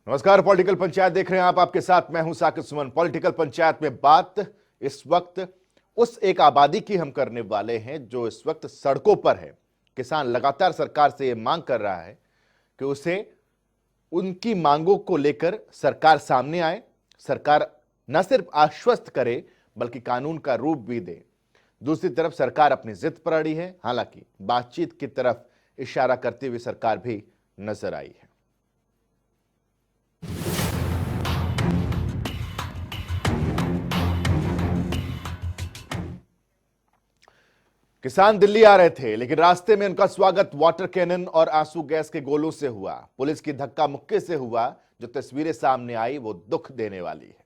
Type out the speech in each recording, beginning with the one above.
नमस्कार, पॉलिटिकल पंचायत देख रहे हैं आप। आपके साथ मैं हूं साकिब सुमन। पॉलिटिकल पंचायत में बात इस वक्त उस एक आबादी की हम करने वाले हैं जो इस वक्त सड़कों पर है। किसान लगातार सरकार से यह मांग कर रहा है कि उसे उनकी मांगों को लेकर सरकार सामने आए, सरकार न सिर्फ आश्वस्त करे बल्कि कानून का रूप भी दे। दूसरी तरफ सरकार अपनी जिद पर अड़ी है, हालांकि बातचीत की तरफ इशारा करती हुई सरकार भी नजर आई है। किसान दिल्ली आ रहे थे, लेकिन रास्ते में उनका स्वागत वाटर कैनन और आंसू गैस के गोलों से हुआ। पुलिस की धक्का मुक्की से हुआ। जो तस्वीरें सामने आई वो दुख देने वाली है।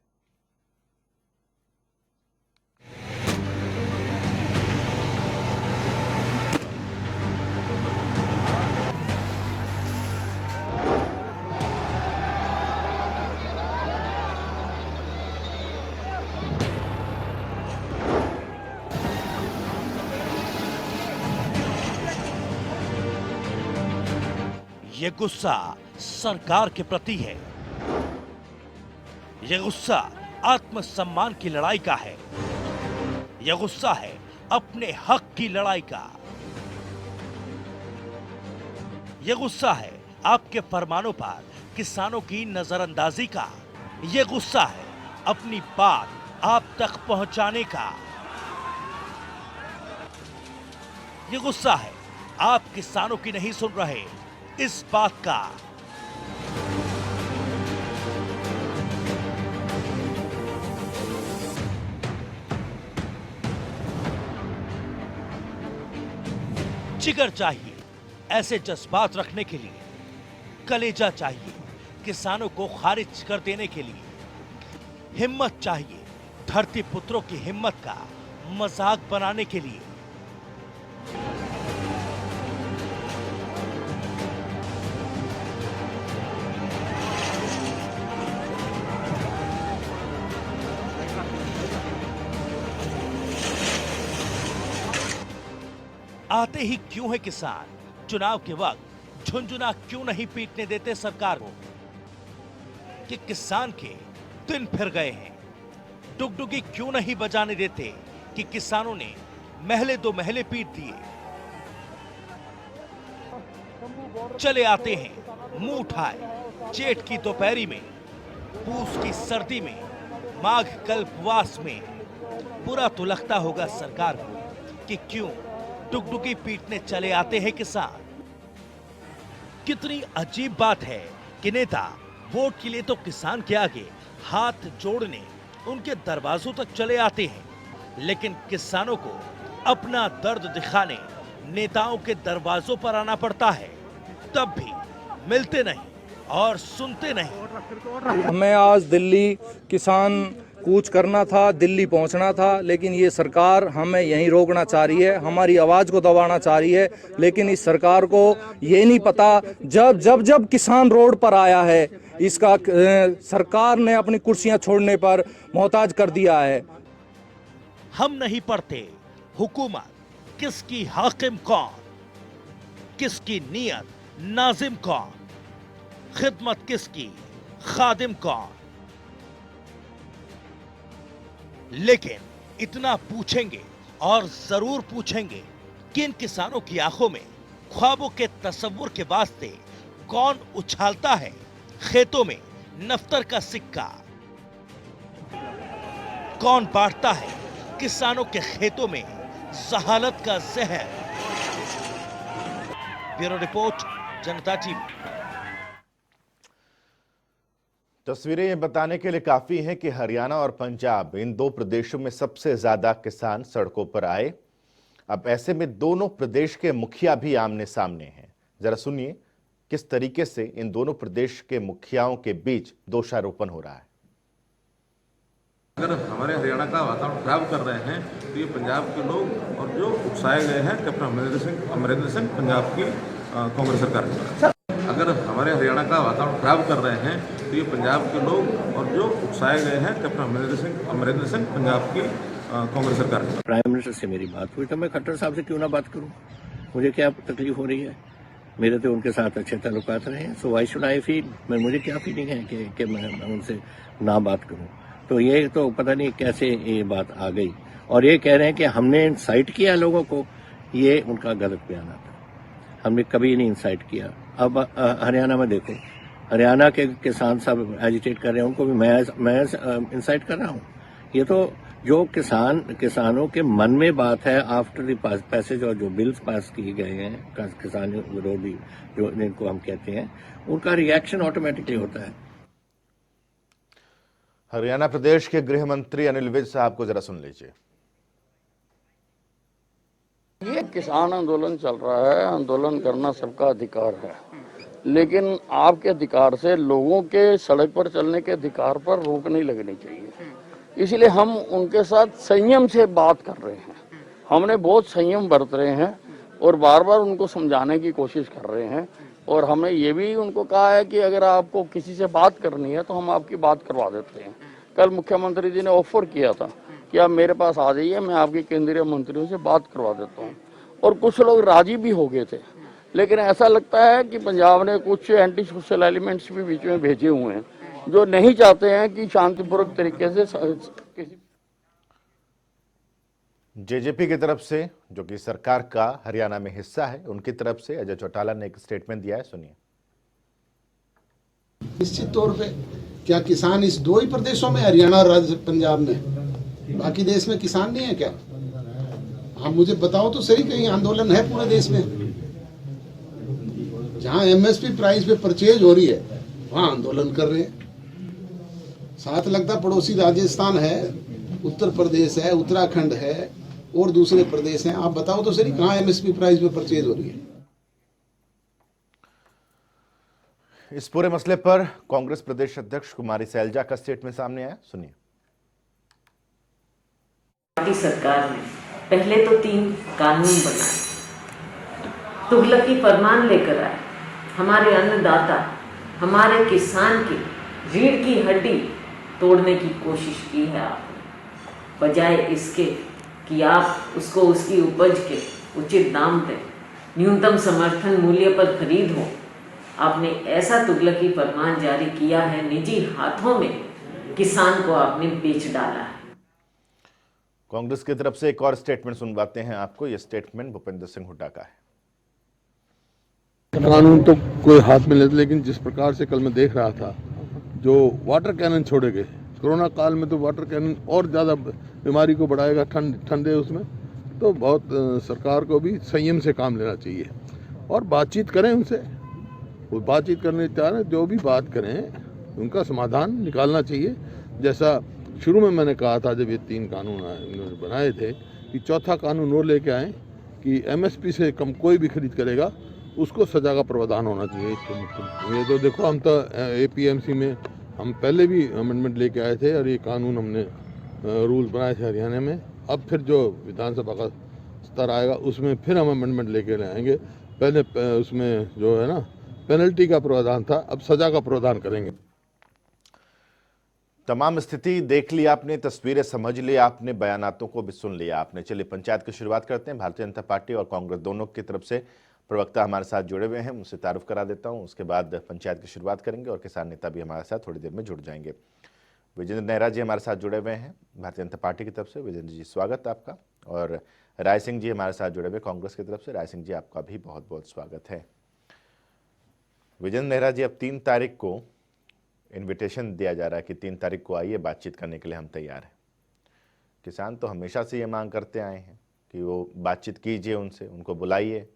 ये गुस्सा सरकार के प्रति है। ये गुस्सा आत्मसम्मान की लड़ाई का है। ये गुस्सा है अपने हक की लड़ाई का। ये गुस्सा है आपके फरमानों पर किसानों की नजरअंदाजी का। ये गुस्सा है अपनी बात आप तक पहुंचाने का। ये गुस्सा है आप किसानों की नहीं सुन रहे इस बात का। जिगर चाहिए ऐसे जज्बात रखने के लिए, कलेजा चाहिए किसानों को खारिज कर देने के लिए, हिम्मत चाहिए धरती पुत्रों की हिम्मत का मजाक बनाने के लिए। आते ही क्यों है किसान? चुनाव के वक्त झुंझुना क्यों नहीं पीटने देते सरकार को? कि किसान के दिन फिर गए हैं। डुगडुगी क्यों नहीं बजाने देते कि किसानों ने महले दो महले पीट दिए। चले आते हैं मुंह उठाए जेठ की दोपहरी में, पूस की सर्दी में, माघ कल्पवास में। बुरा तो लगता होगा सरकार को कि क्यों डुगडुगी पीटने चले आते हैं किसान। कितनी अजीब बात है कि नेता वोट के लिए तो किसान के आगे हाथ जोड़ने उनके दरवाजों तक चले आते हैं, लेकिन किसानों को अपना दर्द दिखाने नेताओं के दरवाजों पर आना पड़ता है। तब भी मिलते नहीं और सुनते नहीं। हमें आज दिल्ली किसान कूच करना था, दिल्ली पहुंचना था, लेकिन ये सरकार हमें यहीं रोकना चाह रही है, हमारी आवाज़ को दबाना चाह रही है। लेकिन इस सरकार को ये नहीं पता जब किसान रोड पर आया है, इसका सरकार ने अपनी कुर्सियां छोड़ने पर मोहताज कर दिया है। हम नहीं पढ़ते हुकूमत किसकी हाकिम कौन, किसकी नीयत नाजिम कौन, खिदमत किसकी खादिम कौन। लेकिन इतना पूछेंगे और जरूर पूछेंगे कि इन किसानों की आंखों में ख्वाबों के तस्वुर के वास्ते कौन उछालता है खेतों में नफ्तर का सिक्का, कौन बांटता है किसानों के खेतों में जहालत का जहर। ब्यूरो रिपोर्ट, जनता टीवी। तस्वीरें ये बताने के लिए काफी हैं कि हरियाणा और पंजाब, इन दो प्रदेशों में सबसे ज्यादा किसान सड़कों पर आए। अब ऐसे में दोनों प्रदेश के मुखिया भी आमने सामने हैं। जरा सुनिए किस तरीके से इन दोनों प्रदेश के मुखियाओं के बीच दोषारोपण हो रहा है। अगर हमारे हरियाणा का वातावरण खराब कर रहे हैं तो ये पंजाब के लोग और जो उकसाए गए हैं कैप्टन अमरिंदर सिंह पंजाब की कांग्रेस सरकार के द्वारा। अगर हमारे हरियाणा का वातावरण खराब कर रहे हैं तो ये पंजाब के लोग और जो उकसाए गए हैं कैप्टन अमरिंदर सिंह पंजाब की कांग्रेस सरकार के। प्राइम मिनिस्टर से मेरी बात हुई तो मैं खट्टर साहब से क्यों ना बात करूं, मुझे क्या तकलीफ हो रही है। मेरे तो उनके साथ अच्छे ताल्लुकात रहे हैं, सो वाई शुड आई फील, मुझे क्या फीलिंग है कि मैं उनसे ना बात करूं। तो ये तो पता नहीं कैसे ये बात आ गई, और ये कह रहे हैं कि हमने इंसाइट किया लोगों को, ये उनका गलत बयान था। हमने कभी नहीं इंसाइट किया। अब हरियाणा में देखो, हरियाणा के किसान सब एजिटेट कर रहे हैं, उनको भी मैं इंसाइट कर रहा हूँ। ये तो जो किसानों के मन में बात है आफ्टर द पैसेज और जो बिल्स पास किए गए हैं किसान विरोधी जो जिनको हम कहते हैं, उनका रिएक्शन ऑटोमेटिकली होता है। हरियाणा प्रदेश के गृह मंत्री अनिल विज साहब को जरा सुन लीजिए। ये किसान आंदोलन चल रहा है, आंदोलन करना सबका अधिकार है, लेकिन आपके अधिकार से लोगों के सड़क पर चलने के अधिकार पर रोक नहीं लगनी चाहिए। इसलिए हम उनके साथ संयम से बात कर रहे हैं। हमने बहुत संयम बरत रहे हैं और बार बार उनको समझाने की कोशिश कर रहे हैं, और हमने ये भी उनको कहा है कि अगर आपको किसी से बात करनी है तो हम आपकी बात करवा देते हैं। कल मुख्यमंत्री जी ने ऑफर किया था कि आप मेरे पास आ जाइए, मैं आपके केंद्रीय मंत्रियों से बात करवा देता हूँ, और कुछ लोग राजी भी हो गए थे। लेकिन ऐसा लगता है कि पंजाब ने कुछ एंटी सोशल एलिमेंट्स भी बीच में भेजे हुए हैं जो नहीं चाहते हैं कि शांतिपूर्वक तरीके से किसी जेजेपी की तरफ से, जो कि सरकार का हरियाणा में हिस्सा है, उनकी तरफ से अजय चौटाला ने एक स्टेटमेंट दिया है, सुनिए। निश्चित तौर पे क्या किसान इस दो ही प्रदेशों में, हरियाणा और राज्य पंजाब में, बाकी देश में किसान नहीं है क्या? हाँ मुझे बताओ तो सही, कहीं आंदोलन है पूरे देश में? जहां एमएसपी प्राइस पे परचेज हो रही है वहां आंदोलन कर रहे हैं। साथ लगता पड़ोसी राजस्थान है, उत्तर प्रदेश है, उत्तराखंड है और दूसरे प्रदेश हैं। आप बताओ तो सही कहां एमएसपी प्राइस पे परचेज हो रही है? इस पूरे मसले पर कांग्रेस प्रदेश अध्यक्ष कुमारी सैलजा का स्टेटमेंट सामने आया, सुनिए। पार्टी सरकार ने पहले तो 3 कानून बनाए, तुगलकी फरमान लेकर आए, हमारे अन्नदाता, हमारे किसान की रीढ़ की हड्डी तोड़ने की कोशिश की है आपने, बजाय इसके कि आप उसको उसकी उपज के उचित दाम दें, न्यूनतम समर्थन मूल्य पर खरीद हो। आपने ऐसा तुगलकी फरमान जारी किया है, निजी हाथों में किसान को आपने बेच डाला है। कांग्रेस की तरफ से एक और स्टेटमेंट सुनवाते हैं आपको। यह स्टेटमेंट भूपेंद्र सिंह हुड्डा का है। कानून तो कोई हाथ में लेते, लेकिन जिस प्रकार से कल मैं देख रहा था, जो वाटर कैनन छोड़े गए कोरोना काल में, तो वाटर कैनन और ज़्यादा बीमारी को बढ़ाएगा, ठंडे उसमें, तो बहुत सरकार को भी संयम से काम लेना चाहिए और बातचीत करें उनसे। वो बातचीत करने तैयार है, जो भी बात करें उनका समाधान निकालना चाहिए। जैसा शुरू में मैंने कहा था जब ये 3 कानून इन्होंने बनाए थे, कि चौथा कानून वो लेके आए कि एमएसपी से कम कोई भी खरीद करेगा उसको सजा का प्रावधान होना चाहिए। ये तो देखो, हम तो एपीएमसी में हम पहले भी अमेंडमेंट लेके आए थे और ये कानून हमने रूल्स बनाए थे हरियाणा में। अब फिर जो विधानसभा का स्तर आएगा उसमें फिर हम अमेंडमेंट लेके आएंगे। पहले उसमें जो है ना पेनल्टी का प्रावधान था, अब सजा का प्रावधान करेंगे। तमाम स्थिति देख ली आपने, तस्वीरें समझ ली आपने, बयानातों को भी सुन लिया आपने। चलिए पंचायत की शुरुआत करते हैं। भारतीय जनता पार्टी और कांग्रेस दोनों की तरफ से प्रवक्ता हमारे साथ जुड़े हुए हैं, उनसे तारुफ करा देता हूं। उसके बाद पंचायत की शुरुआत करेंगे और किसान नेता भी हमारे साथ थोड़ी देर में जुड़ जाएंगे। विजेंद्र नेहरा जी हमारे साथ जुड़े हुए हैं भारतीय जनता पार्टी की तरफ से। विजेंद्र जी स्वागत आपका। और राय सिंह जी हमारे साथ जुड़े हुए कांग्रेस की तरफ से। राय सिंह जी आपका भी बहुत बहुत स्वागत है। विजेंद्र नेहरा जी, अब 3 तारीख को इन्विटेशन दिया जा रहा है कि 3 तारीख को आइए, बातचीत करने के लिए हम तैयार हैं। किसान तो हमेशा से ये मांग करते आए हैं कि वो बातचीत कीजिए उनसे, उनको बुलाइए।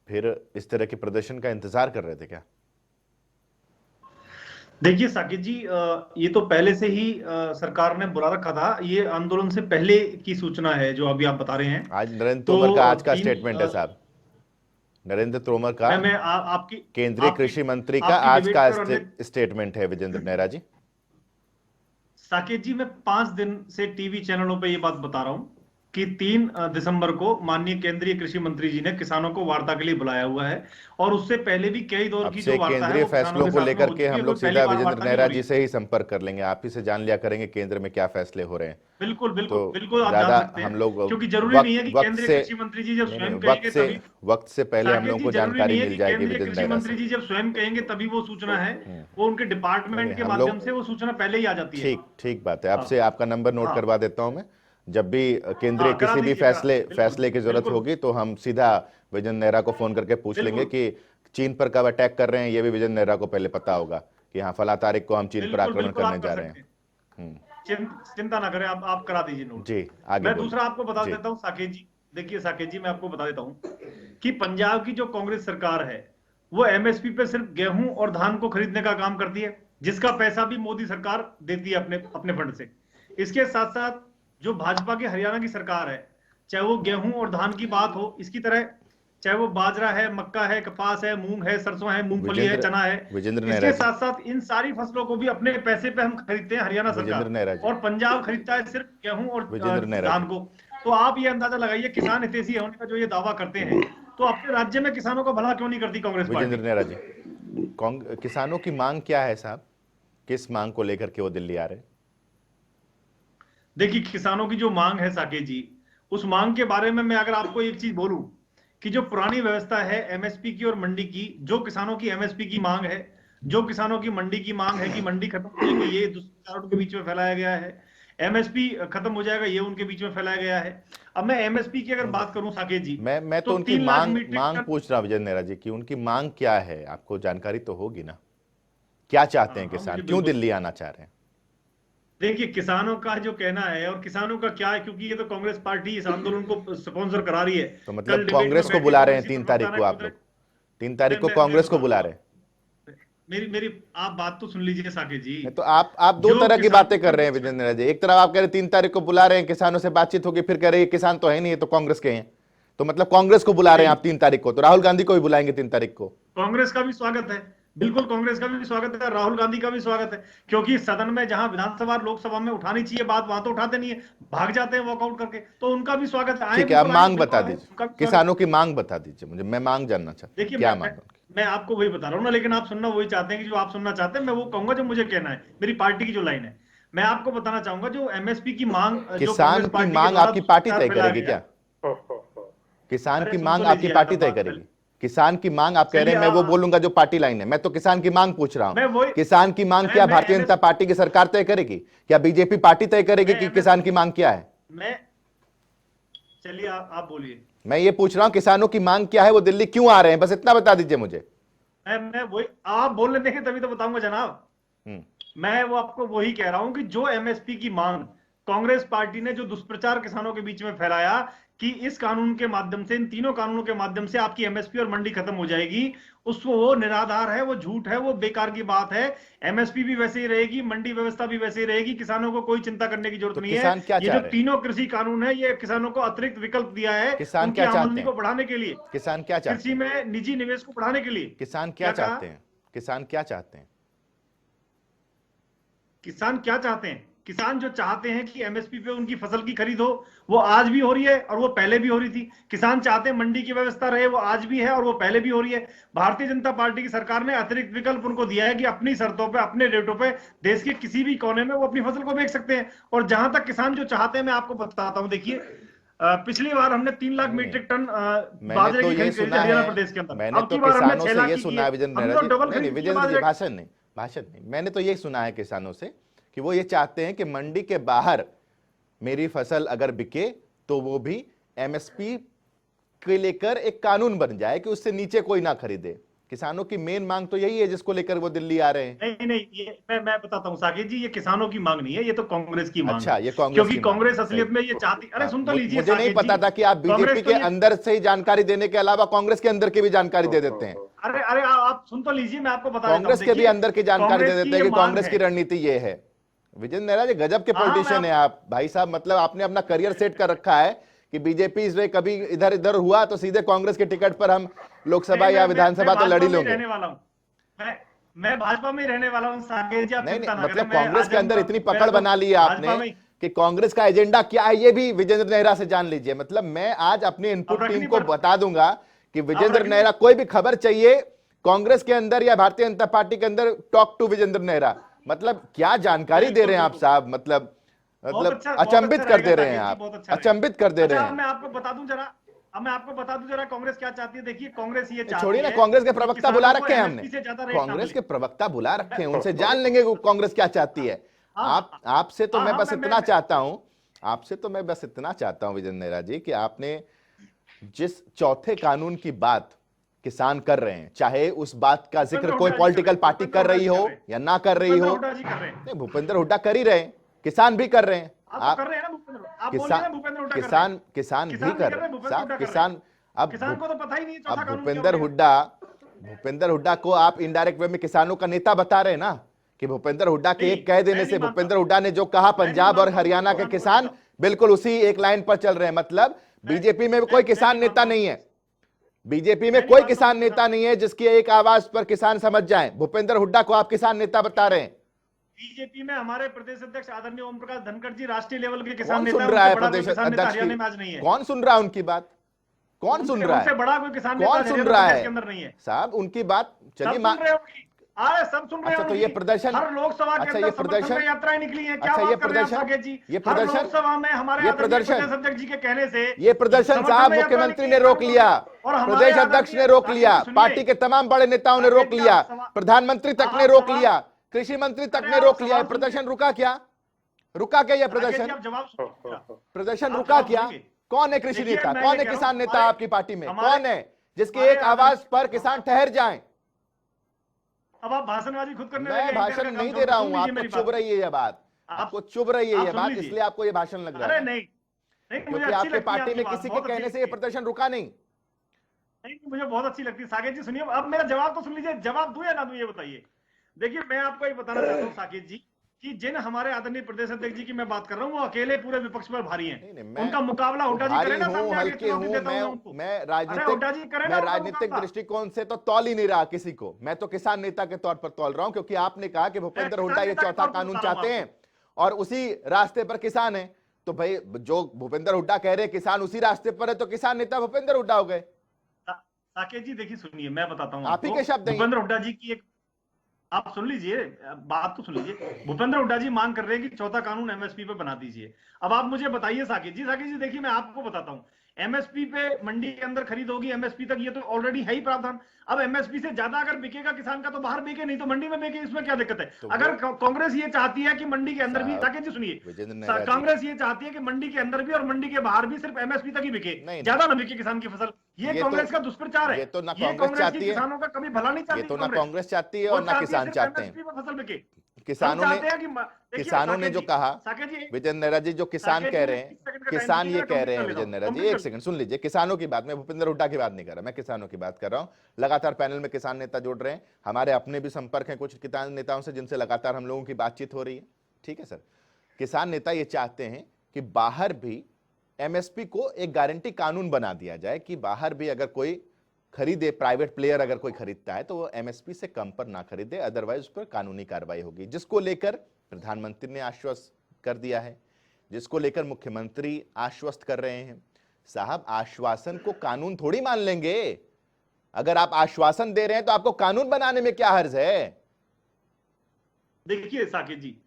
फिर इस तरह के प्रदर्शन का इंतजार कर रहे थे क्या? देखिए साकिब जी, ये तो पहले से ही सरकार ने बुला रखा था। ये आंदोलन से पहले की सूचना है जो अभी आप बता रहे हैं। आज नरेंद्र तोमर का आज का स्टेटमेंट है साहब, नरेंद्र तोमर का, आपकी केंद्रीय कृषि मंत्री का आज का स्टेटमेंट है। विजेंद्र नेहरा जी, साकेत जी, मैं 5 दिन से टीवी चैनलों पे ये बात बता रहा हूं कि 3 दिसंबर को माननीय केंद्रीय कृषि मंत्री जी ने किसानों को वार्ता के लिए बुलाया हुआ है, और उससे पहले भी कई दौर अब की से जो वार्ता है केंद्रीय वो किसानों फैसलों के को साथ में लेकर हो के चुकी है, हम लोग कोई पहली सीधा बार विजेंद्र वार्ता नहीं नेहरा हो रही जी है। से ही संपर्क कर लेंगे, आप ही से जान लिया करेंगे केंद्र में क्या फैसले हो रहे हैं। बिल्कुल बिल्कुल तो बिल्कुल आप ज्यादा जान सकते हम हैं, लोग क्योंकि जरूरी नहीं है कि केंद्रीय कृषि मंत्री जी जब स्वयं कहेंगे तभी। वक्त से पहले हम साकेत लोगों जी, को जरूरी जानकारी नहीं है मिल कि जाएगी केंद्रीय विजेंद्र कृषि नेहरा मंत्री से। जी जब स्वयं कहेंगे तभी वो सूचना है, वो उनके डिपार्टमेंट के हम माध्यम लोग से वो सूचना पहले ही आ जाती है। ठीक बात है। आपसे आपका नंबर नोट हाँ। करवा देता हूं मैं, जब भी केंद्रीय हाँ, करा किसी भी दीजिए, फैसले की जरूरत बिल्कुल। होगी तो हम सीधा विजेंद्र नेहरा को फोन करके पूछ लेंगे बिल्कुल। कि चीन पर कब अटैक कर रहे हैं, ये भी विजेंद्र नेहरा को पहले पता होगा कि हाँ फला तारीख को हम चीन पर बिल्कुल आक्रमण बिल्कुल करने आप जा कर रहे सकते हैं। हैं, चिंता ना करें, आप करा दीजिए नोट। जी आगे मैं बोलिए। दूसरा आपको बता जी। देता हूँ साकेत जी, देखिए साकेत जी मैं आपको बता देता हूँ कि पंजाब की जो कांग्रेस सरकार है वो एमएसपी पे सिर्फ गेहूं और धान को खरीदने का काम करती है, जिसका पैसा भी मोदी सरकार देती है अपने फंड से। इसके साथ साथ जो भाजपा की हरियाणा की सरकार है, चाहे वो गेहूं और धान की बात हो, इसकी तरह चाहे वो बाजरा है, मक्का है, कपास है, मूंग है, सरसों है, मूंगफली है, चना है, विजेंद्र नेहरा इसके जी, साथ साथ इन सारी फसलों को भी अपने पैसे पे हम खरीदते हैं हरियाणा विजेंद्र नेहरा सरकार, जी, और पंजाब खरीदता है सिर्फ गेहूं और विजेंद्र नेहरा धान जी। को। तो आप ये अंदाजा लगाइए, किसान हितैषी होने का जो ये दावा करते हैं, तो अपने राज्य में किसानों का भला क्यों नहीं करती कांग्रेस विजेंद्र पार्टी? नेहरा जी, किसानों की मांग क्या है साहब, किस मांग को लेकर के वो दिल्ली आ रहे हैं? देखिए किसानों की जो मांग है साकेत जी, उस मांग के बारे में मैं अगर आपको एक चीज बोलूं कि जो पुरानी व्यवस्था है एमएसपी की और मंडी की, जो किसानों की एमएसपी की मांग है, जो किसानों की मंडी की मांग है कि मंडी खत्म हो जाएगी, ये दुष्प्रचारों के बीच में फैलाया गया है, एमएसपी खत्म हो जाएगा, ये उनके बीच में फैलाया गया है। अब मैं एमएसपी की अगर बात करूं साकेत जी, मैं तो उनकी 3 लाख मांग मीट्रिक टन पूछ रहा हूं विजेंद्र नेहरा जी की उनकी मांग क्या है, आपको जानकारी तो होगी ना, क्या चाहते हैं हाँ, किसान, मुझे क्यों बिल्कुल। दिल्ली आना चाह रहे हैं? देखिए किसानों का जो कहना है और किसानों का क्या है, क्योंकि ये तो कांग्रेस पार्टी इस आंदोलन को स्पॉन्सर करा रही है। तो कल मतलब डिबेट कांग्रेस में को बैठे बुला रहे हैं किसी 3 प्रवक्ता तारीख ने को, आप खुद- लोग 3 तारीख को मैं कांग्रेस को बता बुला रहा रहे हैं? मेरी आप बात तो सुन लीजिए साकेत जी। तो आप दो जो तरह की किसान- बातें कर रहे हैं विजेंद्र नेहरा जी। एक तरफ आप कह रहे हैं 3 तारीख को बुला रहे हैं, किसानों से बातचीत होगी, फिर कह रहे हैं किसान तो है नहीं, ये तो कांग्रेस के हैं। तो मतलब कांग्रेस को बुला रहे हैं आप 3 तारीख को, तो राहुल गांधी को भी बुलाएंगे 3 तारीख को? कांग्रेस का भी स्वागत है, बिल्कुल कांग्रेस का भी स्वागत है, राहुल गांधी का भी स्वागत है, क्योंकि सदन में जहां विधानसभा और लोकसभा में उठानी चाहिए बात, वहां तो उठाते नहीं है, भाग जाते हैं वॉकआउट करके, तो उनका भी स्वागत है। ठीक है, आप मांग बता बिल्कुल, दीजिए, उनका भी स्वागत। किसानों की मांग बता दीजिए मुझे, मैं मांग जानना चाहता हूं, देखिए क्या मैं- मांग? मैं आपको वही बता रहा हूँ ना, लेकिन आप सुनना वही चाहते हैं कि जो आप सुनना चाहते हैं मैं वो कहूंगा जो मुझे कहना है, मेरी पार्टी की जो लाइन है। मैं आपको बताना चाहूंगा जो एमएसपी की मांग, जो किसान कांग्रेस की पार्टी के मांग द्वारा आपकी पार्टी तय फैलाया करेगी गया। क्या? किसान अरे की सुन मांग तो आपकी लीजिए पार्टी यार, तय बात करेगी? पहले। किसान की मांग आप कह रहे हैं, मैं वो बोलूंगा जो पार्टी लाइन है, मैं तो किसान की मांग पूछ रहा मैं हूं। वही- किसान की मांग क्या मैं भारतीय जनता पार्टी की सरकार तय करेगी? क्या बीजेपी पार्टी तय करेगी मैं कि MS किसान की मांग क्या है? मैं चलिए आप बोलिए। मैं ये पूछ रहा हूं किसानों की मांग क्या है, वो दिल्ली क्यों आ रहे हैं, बस इतना बता दीजिए मुझे। मैं वही, आप बोलने देंगे तभी तो बताऊंगा जनाब। मैं वो आपको वही कह रहा हूं कि जो एमएसपी की मांग कांग्रेस पार्टी ने जो दुष्प्रचार किसानों के बीच में फैलाया कि इस कानून के माध्यम से, इन तीनों कानूनों के माध्यम से आपकी एमएसपी और मंडी खत्म हो जाएगी, उसको वो निराधार है, वो झूठ है, वो बेकार की बात है। एमएसपी भी वैसे ही रहेगी, मंडी व्यवस्था भी वैसे ही रहेगी, किसानों को कोई चिंता करने की जरूरत तो नहीं किसान क्या है। ये चाह जो रहे हैं? तीनों कृषि कानून है, ये किसानों को अतिरिक्त विकल्प दिया है किसान उनकी क्या चाहते आमदनी हैं? को बढ़ाने के लिए, किसान क्या चाहते कृषि हैं? में निजी निवेश को बढ़ाने के लिए। किसान क्या क्या कहा? चाहते हैं? किसान क्या चाहते हैं? किसान क्या चाहते हैं? किसान जो चाहते हैं कि एमएसपी पे उनकी फसल की खरीद हो, वो आज भी हो रही है और वो पहले भी हो रही थी। किसान चाहते हैं मंडी की व्यवस्था रहे, वो आज भी है और वो पहले भी हो रही है। भारतीय जनता पार्टी की सरकार ने अतिरिक्त विकल्प उनको दिया है कि अपनी शर्तों पे, अपने रेटों पे देश के किसी भी कोने में वो अपनी फसल को बेच सकते हैं। और जहां तक किसान जो चाहते हैं, मैं आपको बताता हूँ, देखिए पिछली बार हमने 3 लाख मीट्रिक टन बाजरे तो की ये खरीद करी थी सुना हरियाणा है, प्रदेश के अंदर। मैंने अब तो की बार हमने किसानों 6 से लाख ये की सुना है की विजेंद्र है। नेहरा हमने जी, डबल नहीं खरीद की है विजेंद्र जी, बाजरे की। भाषण नहीं, मैंने तो ये सुना है किसानों से कि वो ये चाहते हैं कि मंडी के बाहर मेरी फसल अगर बिके तो वो भी एमएसपी के लेकर एक कानून बन जाए कि उससे नीचे कोई ना खरीदे। किसानों की मेन मांग तो यही है जिसको लेकर वो दिल्ली आ रहे हैं। नहीं, ये मैं बताता हूँ साकेत जी, ये किसानों की मांग नहीं है, ये तो कांग्रेस की मांग अच्छा, है। ये कांग्रेस क्योंकि की मांग कांग्रेस है, असलियत सही। में ये चाहती, अरे सुन तो लीजिए मुझे नहीं साकेत पता जी, था कि आप बीजेपी कांग्रेस के तो ये- अंदर से ही जानकारी देने के अलावा कांग्रेस के अंदर की भी जानकारी दे देते हैं। अरे आप सुन तो लीजिए, मैं आपको बता देता हूं। कांग्रेस के भी देखिए, अंदर की जानकारी दे कांग्रेस देते हैं ये कि मांग कांग्रेस है। की रणनीति ये है। विजेंद्र नेहरा जी गजब के हाँ, पॉलिटिशियन मैं है आप भाई साहब, मतलब आपने अपना करियर सेट कर रखा है कि बीजेपी इसमें कभी इधर इधर हुआ तो सीधे कांग्रेस के टिकट पर हम लोकसभा या विधानसभा तो लड़ी लेंगे। रहने वाला हूं मैं भाजपा में रहने वाला हूं साकेत जी, आप नहीं चिंता नहीं, ना मतलब करें, मैं कांग्रेस आ के अंदर जाऊंगा। इतनी मेरा पकड़ तो बना ली है भाजपा आपने में- कि कांग्रेस का एजेंडा क्या है ये भी विजेंद्र नेहरा से जान लीजिए। मतलब मैं आज अपनी इनपुट टीम को बता दूंगा कि विजेंद्र नेहरा, कोई भी खबर चाहिए कांग्रेस के अंदर या भारतीय जनता पार्टी के अंदर, टॉक टू विजेंद्र नेहरा। मतलब क्या जानकारी दे रहे हैं आप साहब, मतलब अचंभित कर दे रहे हैं आप, अचंभित कर दे रहे हैं। मैं आपको बता दूं जरा, अब मैं आपको बता दूं जरा कांग्रेस क्या चाहती है। देखिए कांग्रेस ये चाहती छोड़िए ना, है, कांग्रेस के प्रवक्ता बुला रखे हैं हमने, MSP से ज्यादा रेट ना कांग्रेस मिले। के प्रवक्ता बुला रखे हैं, उनसे जान लेंगे वो कांग्रेस क्या चाहती है। आपसे तो मैं बस इतना चाहता हूं, आपसे तो मैं बस इतना चाहता हूं विजेंद्र नेहरा जी, कि आपने जिस चौथे कानून की बात किसान कर रहे हैं, चाहे उस बात का जिक्र कोई पॉलिटिकल पार्टी कर रही हो या ना कर रही हो, नहीं भूपेंद्र हुड्डा कर ही रहे हैं, किसान भी कर रहे हैं, आप कर रहे हैं ना भूपेंद्र, आप बोल रहे किसान हैं भूपेंद्र हुड्डा कर रहे हैं। किसान भी कर रहे हैं साहब, किसान। अब किसान को तो पता ही नहीं चौथा अब कानून भूपेंद्र हुड्डा को आप इनडायरेक्ट वे में किसानों का नेता बता रहे हैं ना, कि भूपेंद्र हुड्डा के एक कह देने से, भूपेंद्र हुड्डा ने जो कहा पंजाब और हरियाणा के किसान बिल्कुल उसी एक लाइन पर चल रहे हैं। मतलब बीजेपी में कोई किसान नेता नहीं है, बीजेपी में कोई किसान नेता नहीं है जिसकी एक आवाज पर किसान समझ जाएं। भूपेंद्र हुड्डा को आप किसान नेता बता रहे हैं। बीजेपी में हमारे प्रदेश अध्यक्ष आदरणीय ओम प्रकाश धनखड़ जी राष्ट्रीय लेवल के किसान कौन नेता सुन रहा है उनसे बड़ा कोई प्रदेश किसान नेता अध्यक्ष हरियाणा में आज की? नहीं है। कौन सुन रहा है उनकी बात? कौन सुन रहा उनसे है? बड़ा कोई किसान नेता कौन सुन हरियाणा रहा प्रदेश है के अंदर नहीं है। साहब? उनकी बात सब चलिए सुन रहे हो उनकी। सब सुन रहे अच्छा हो तो ये उनकी। प्रदर्शन, हर लोकसभा के अच्छा अंदर ये समर्थन प्रदर्शन, में यात्राएं निकली हैं। क्या अच्छा ये बात कर रहे हैं आप प्रदर्शन, साकेत जी? ये हर प्रदर्शन, लोकसभा में हमारे ये आदरणीय प्रदर्शन, प्रदेश अध्यक्ष जी के कहने से ये प्रदर्शन समर्थन साहब में यात्रा मुख्यमंत्री निकली ने रोक है। लिया, और हमारे प्रदेश अध्यक्ष ने रोक आदरणीय लिया, सुनिए, पार्टी के तमाम बड़े नेताओं ने रोक लिया, प्रधानमंत्री तक ने रोक लिया, कृषि मंत्री तक ने रोक लिया। प्रदर्शन रुका क्या? रुका क्या ये प्रदर्शन? आप जवाब सुनिए। प्रदर्शन आप रुका जवाब क्या? सुनिए। कौन है कृषि देखिए, नेता? मैं कौन ये है कह रहा किसान हूं, नेता आपकी पार्टी में? हमारे- कौन है जिसकी हमारे एक आवाज पर किसान ठहर जाएं? अब आप भाषणबाजी खुद करने मैं लगे, भाषण एंकर का नहीं काम दे रहा छोड़ हूं, लीजिए आपको मेरी चुभ बात। रही है ये बात, आपको चुभ रही है आप ये सुन बात, लीजिए। इसलिए आपको ये भाषण लग रहा अरे है, नहीं नहीं, मुझे क्योंकि अच्छी आपके लगती है पार्टी में आपकी बात, किसी के बहुत कहने अच्छी से ये लगती है। प्रदर्शन रुका नहीं। नहीं, मुझे बहुत अच्छी लगती है। साकेत जी सुनिए, अब मेरा जवाब तो सुन लीजिए। जवाब दूं या ना दूं ये बताइए। देखिए मैं आपको ये बताना चाहता हूँ साकेत जी, कि जिन हमारे आदरणीय प्रदेश अध्यक्ष जी की मैं बात कर रहा हूँ, वो अकेले पूरे विपक्ष पर भारी हैं। उनका मुकाबला हुड्डा जी करे ना, हूं, सामने आके हल्के चुनौती हूं, देता हूं उनको। मैं अरे हुड्डा जी करे ना मैं उनका राजनीतिक मुकाबला। दृष्टिकोण से तो तौल ही नहीं रहा किसी को, मैं तो किसान नेता के तौर पर तौल रहा हूं, क्योंकि आपने कहा कि भूपेंद्र हुड्डा ये चौथा कानून चाहते हैं और उसी रास्ते पर किसान है। तो भाई जो भूपेंद्र हुड्डा कह रहे हैं किसान उसी रास्ते पर है, तो किसान नेता भूपेंद्र हुड्डा हो गए। साकेत जी देखिए सुनिए, मैं बताता हूँ आप ही के शब्द हैं। भूपेंद्र हुड्डा जी की एक, आप सुन लीजिए, बात तो सुन लीजिए। भूपेंद्र हुड्डा जी मांग कर रहे हैं कि चौथा कानून एमएसपी पे बना दीजिए। अब आप मुझे बताइए साकेत जी देखिए मैं आपको बताता हूँ, एमएसपी पे मंडी के अंदर खरीद होगी, एमएसपी तक ये तो ऑलरेडी है ही प्रावधान। अब एमएसपी से ज्यादा अगर बिकेगा किसान का तो बाहर बिके, नहीं तो मंडी में बिके, इसमें क्या दिक्कत है? तो अगर कांग्रेस ये चाहती है कि मंडी के अंदर भी, साकेत जी सुनिए, कांग्रेस ये चाहती है कि मंडी के अंदर भी और मंडी के बाहर भी सिर्फ एमएसपी तक ही बिके, ज्यादा ना बिके किसान की फसल। ये कांग्रेस का दुष्प्रचार है। ये तो ना ये कांग्रेस चाहती है, किसानों का कभी भला नहीं ये चाहती तो ना कांग्रेस चाहती है और ना किसान चाहते हैं। फसल बिके। किसानों ने, देखिए, किसानों ने जो कहा, साकेत जी, विजेंद्र नेहरा जी जो किसान साकेत कह जी, रहे एक हैं, सेकंड का किसान टाइम ये दीजिए, कह रहे हैं कंप्लीट कर विजेंद्र नेहरा जी, लेता हूं। एक सेकंड सुन लीजिए, किसानों की बात, मैं भूपेंद्र हुड्डा की बात नहीं कर रहा, मैं किसानों की बात कर रहा हूं। लगातार पैनल में किसान नेता जुड़ रहे हैं, हमारे अपने भी संपर्क हैं कुछ किसान नेताओं से जिनसे लगातार हम लोगों की बातचीत हो रही है। ठीक है सर, किसान नेता ये चाहते हैं कि बाहर भी एमएसपी को एक गारंटी कानून बना दिया जाए कि बाहर भी अगर कोई खरीदे, प्राइवेट प्लेयर अगर कोई खरीदता है तो वो एमएसपी से कम पर ना खरीदे, अदरवाइज उस पर कानूनी कार्रवाई होगी, जिसको लेकर प्रधानमंत्री ने आश्वस्त कर दिया है, जिसको लेकर मुख्यमंत्री आश्वस्त कर रहे हैं। साहब आश्वासन को कानून थोड़ी मान लेंगे, अगर आप आश्वासन दे रहे हैं तो आपको कानून बनाने में क्या हर्ज है? देखिए साकेत जी,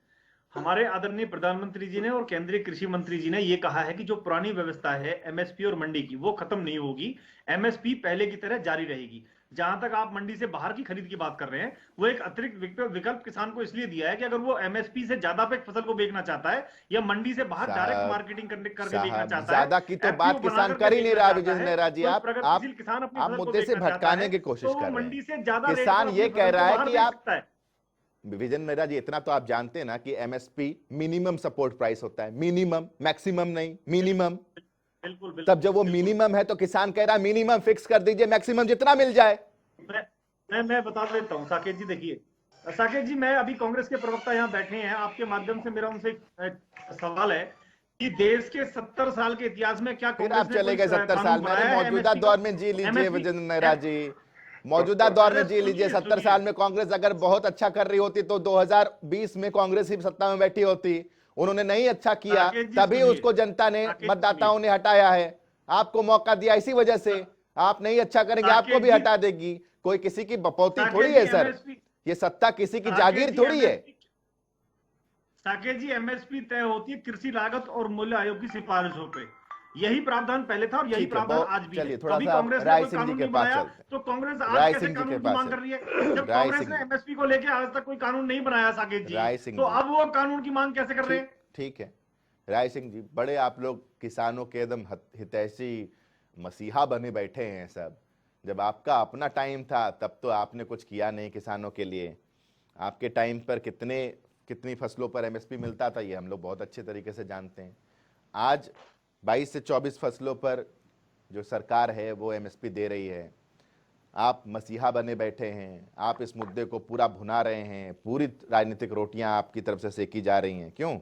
हमारे आदरणीय प्रधानमंत्री जी ने और केंद्रीय कृषि मंत्री जी ने यह कहा है कि जो पुरानी व्यवस्था है एमएसपी और मंडी की, वो खत्म नहीं होगी, एमएसपी पहले की तरह जारी रहेगी। जहां तक आप मंडी से बाहर की खरीद की बात कर रहे हैं, वो एक अतिरिक्त विकल्प किसान को इसलिए दिया है कि अगर वो एमएसपी से ज्यादा पे फसल को बेचना चाहता है या मंडी से बाहर डायरेक्ट मार्केटिंग करके बेचना चाहता है, ज्यादा की तो बात किसान कर ही नहीं रहा विजेंद्र नेहरा जी। आप किसान अपनी आप मुद्दे से भटकाने की कोशिश कर रहे मंडी से हैं। ज्यादा किसान ये कह रहा है कि आप, विजेंद्र नेहरा जी इतना तो आप जानते हैं ना कि एमएसपी मिनिमम सपोर्ट प्राइस होता है, मिनिमम, मैक्सिमम नहीं, मिनिमम। बिल्कुल, तब जब वो मिनिमम है तो किसान कह रहा है मिनिमम फिक्स कर दीजिए, मैक्सिमम जितना मिल जाए। मैं बता देता हूं साकेत जी। देखिए साकेत जी, मैं अभी कांग्रेस के प्रवक्ता यहाँ बैठे हैं, आपके माध्यम से मेरा उनसे सवाल है कि देश के 70 साल के इतिहास में क्या फिर आप चले गए 70 साल में? मौजूदा दौर में जी लीजिए विजेंद्र नेहरा जी, मौजूदा दौर में जी लीजिए। 70 साल में कांग्रेस अगर बहुत अच्छा कर रही होती तो 2020 में कांग्रेस ही सत्ता में बैठी होती, उन्होंने नहीं अच्छा किया, राकेश जी तभी सुनिए। उसको जनता ने, राकेश मतदाताओं ने हटाया है। आपको मौका दिया इसी वजह से। आप नहीं अच्छा करेंगे, आपको भी राकेश जी- हटा देगी। कोई किसी की बपौती राकेश थोड़ी जी, है सर, MSP ये सत्ता किसी की राकेश जागीर जी, थोड़ी है। साकेत जी, एमएसपी तय होती है कृषि लागत और मूल्य आयोग की सिफारिशों पे। यही प्रावधान पहले था और यही ठीक है, प्रावधान आज भी है। चलिए तो थोड़ा अभी सा कांग्रेस ने राय कोई सिंह जी कानून के नहीं पास बनाया, चलते हैं। तो कांग्रेस आज राय कैसे सिंह जी कानून के की पास मांग कर रही है? जब राय कांग्रेस सिंह ने जी। एमएसपी को लेके आज तक कोई कानून नहीं बनाया साकेत जी, राय सिंह तो जी। अब वो कानून की मांग कैसे कर रहे हैं? ठीक है राय सिंह जी, बड़े आप लोग किसानों के एकदम हितैषी मसीहा बने बैठे हैं सब। जब आपका अपना टाइम था तब तो आपने कुछ किया नहीं किसानों के लिए। आपके टाइम पर कितनी फसलों पर एमएसपी मिलता था, ये हम लोग बहुत अच्छे तरीके से जानते हैं। आज 22 से 24 फसलों पर जो सरकार है वो एमएसपी दे रही है। आप मसीहा बने बैठे हैं, आप इस मुद्दे को पूरा भुना रहे हैं, पूरी राजनीतिक रोटियां आपकी तरफ से सेकी जा रही हैं, क्यों?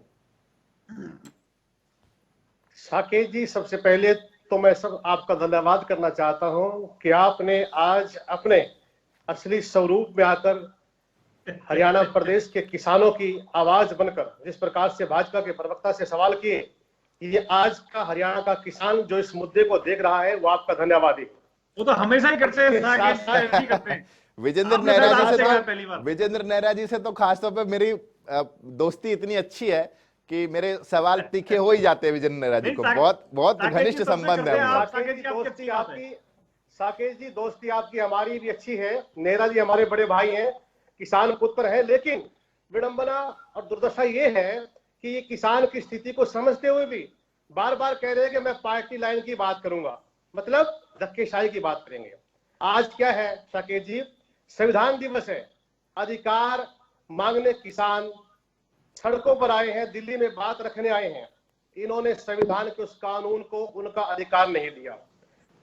साकेत जी, सबसे पहले तो मैं सब आपका धन्यवाद करना चाहता हूं कि आपने आज अपने असली स्वरूप में आकर हरियाणा प्रदेश के किसानों की आवाज बनकर जिस प्रकार से भाजपा के प्रवक्ता से सवाल किए, ये आज का हरियाणा का किसान जो इस मुद्दे को देख रहा है वो आपका धन्यवादी। वो तो हमेशा ही करते हैं साकेत जी, ऐसे ही करते हैं। विजेंद्र आपने नेहरा शायद जी आज से देखा है तो पहली बार। विजेंद्र नेहरा जी से तो खासतौर पे मेरी दोस्ती इतनी अच्छी है कि मेरे सवाल तीखे हो ही जाते हैं विजेंद्र नेहरा जी नहीं, को। साकेत- बहुत बहुत साकेत जी घनिष्ठ सबसे संबंध करते है हैं हम आप। लोग। साकेत जी, आपकी अच्छी बात है। साकेत जी, दोस्ती आपकी हमारी भी अच्छी है। नेहरा जी हमारे बड़े भाई हैं, किसान पुत्र हैं, लेकिन विडंबना और दुर्दशा ये है कि ये किसान की स्थिति को समझते हुए भी बार बार कह रहे हैं कि मैं पार्टी लाइन की बात करूंगा, मतलब धक्केशाही की बात करेंगे। आज क्या है साकेत जी, संविधान दिवस है, अधिकार मांगने किसान सड़कों पर आए हैं, दिल्ली में बात रखने आए हैं। इन्होंने संविधान के उस कानून को उनका अधिकार नहीं दिया।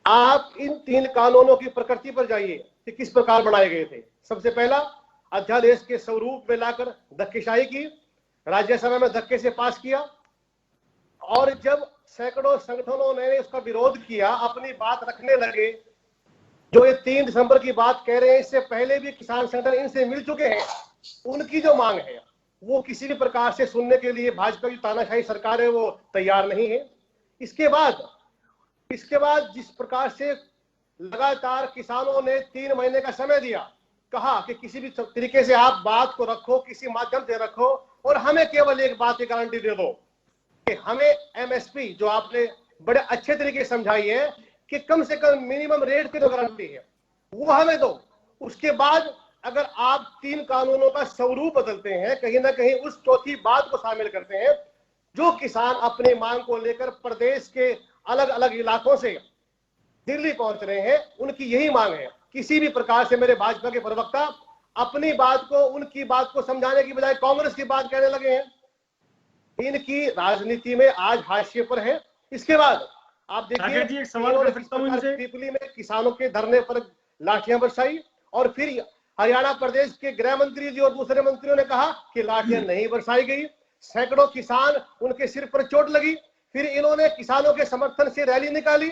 आप इन 3 कानूनों की प्रकृति पर जाइए कि किस प्रकार बनाए गए थे। सबसे पहला, अध्यादेश के स्वरूप में लाकर धक्केशाही की, राज्यसभा में धक्के से पास किया, और जब सैकड़ों संगठनों ने उसका विरोध किया, अपनी बात रखने लगे, जो ये 3 दिसंबर की बात कह रहे हैं, इससे पहले भी किसान संगठन इनसे मिल चुके हैं। उनकी जो मांग है वो किसी भी प्रकार से सुनने के लिए भाजपा की तानाशाही सरकार है वो तैयार नहीं है। इसके बाद जिस प्रकार से लगातार किसानों ने 3 महीने का समय दिया, कहा कि किसी भी तरीके से आप बात को रखो, किसी माध्यम से रखो, और हमें केवल एक बात की गारंटी दे दो कि हमें एमएसपी, जो आपने बड़े अच्छे तरीके से समझाई है कि कम से कम मिनिमम रेट की जो गारंटी है वो हमें दो। उसके बाद अगर आप 3 कानूनों का स्वरूप बदलते हैं, कहीं ना कहीं उस चौथी बात को शामिल करते हैं, जो किसान अपनी मांग को लेकर प्रदेश के अलग अलग इलाकों से दिल्ली पहुंच रहे हैं, उनकी यही मांग है। किसी भी प्रकार से मेरे भाजपा के प्रवक्ता अपनी बात को, उनकी बात को समझाने की बजाय कांग्रेस की बात कहने लगे हैं। इनकी राजनीति में आज हाशिए पर है। इसके बाद आप देखिए, जी, एक सवाल कर सकता हूं इनसे? पीपली में किसानों के धरने पर लाठियां बरसाई, और फिर हरियाणा प्रदेश के गृह मंत्री जी और दूसरे मंत्रियों ने कहा कि लाठियां नहीं बरसाई गई। सैकड़ों किसान, उनके सिर पर चोट लगी। फिर इन्होंने किसानों के समर्थन से रैली निकाली।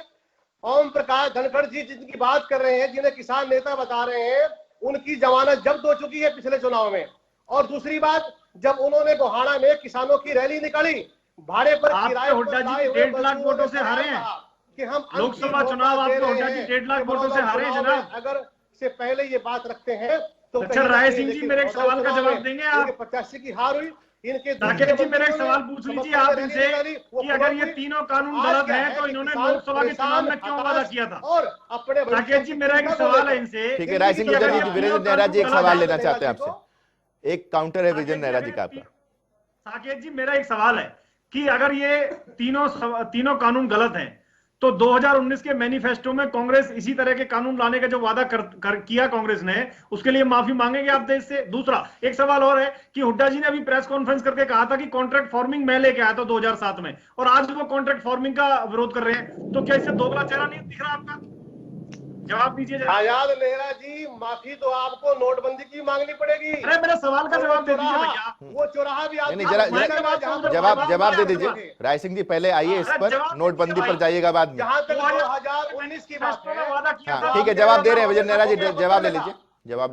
ओम प्रकाश धनखड़ जी जिनकी बात कर रहे हैं, जिन्हें किसान नेता बता रहे हैं, उनकी जमानत जब्त हो चुकी है पिछले चुनाव में। और दूसरी बात, जब उन्होंने गोहाना में किसानों की रैली निकाली, भाड़े पर किराए हुड्डा पर जी लाए हुए 1.5 लाख वोटों से हारे हैं कि हम लोकसभा चुनाव। आपके हुड्डा जी 1.5 लाख वोटों से हारे हैं जनाब। अगर से पहले ये बात रखते हैं तो अच्छा, राय सिंह जी, मेरे एक सवाल का जवाब देंगे आप? 85 की हार हुई। इनके साकेत जी, मेरा एक सवाल पूछ लीजिए आप इनसे कि अगर ये तीनों कानून गलत हैं तो इन्होंने लोकसभा के चुनाव में क्यों वादा किया था? और अपने साकेत जी, मेरा एक सवाल है इनसे। ठीक है, राय सिंह गुर्जर जी, वीरेंद्र नेहरा जी एक सवाल लेना चाहते हैं आपसे। एक काउंटर है विजेंद्र नेहरा जी का आपका। साकेत जी, मेरा एक सवाल है कि अगर ये तीनों कानून गलत हैं तो 2019 के मैनिफेस्टो में कांग्रेस इसी तरह के कानून लाने का जो वादा किया कांग्रेस ने, उसके लिए माफी मांगेंगे आप देश से? दूसरा एक सवाल और है कि हुड्डा जी ने अभी प्रेस कॉन्फ्रेंस करके कहा था कि कॉन्ट्रैक्ट फार्मिंग मैं लेके आया था 2007 में, और आज वो कॉन्ट्रैक्ट फार्मिंग का विरोध कर रहे हैं। तो क्या इससे दोगला चेहरा नहीं दिख रहा आपका? जवाब दीजिए। आजाद नेहरा जी, माफी तो आपको नोटबंदी की मांगनी पड़ेगी। अरे मेरे सवाल का जवाब दे दीजिए भैया। वो चौराहा भी आप जवाब दे दीजिए। राय सिंह जी पहले आइए इस पर, नोटबंदी पर जाइएगा बाद में। जहां तक 2019 की बात है, हाँ ठीक है, जवाब दे रहे हैं विजेंद्र नेहरा जी, जवाब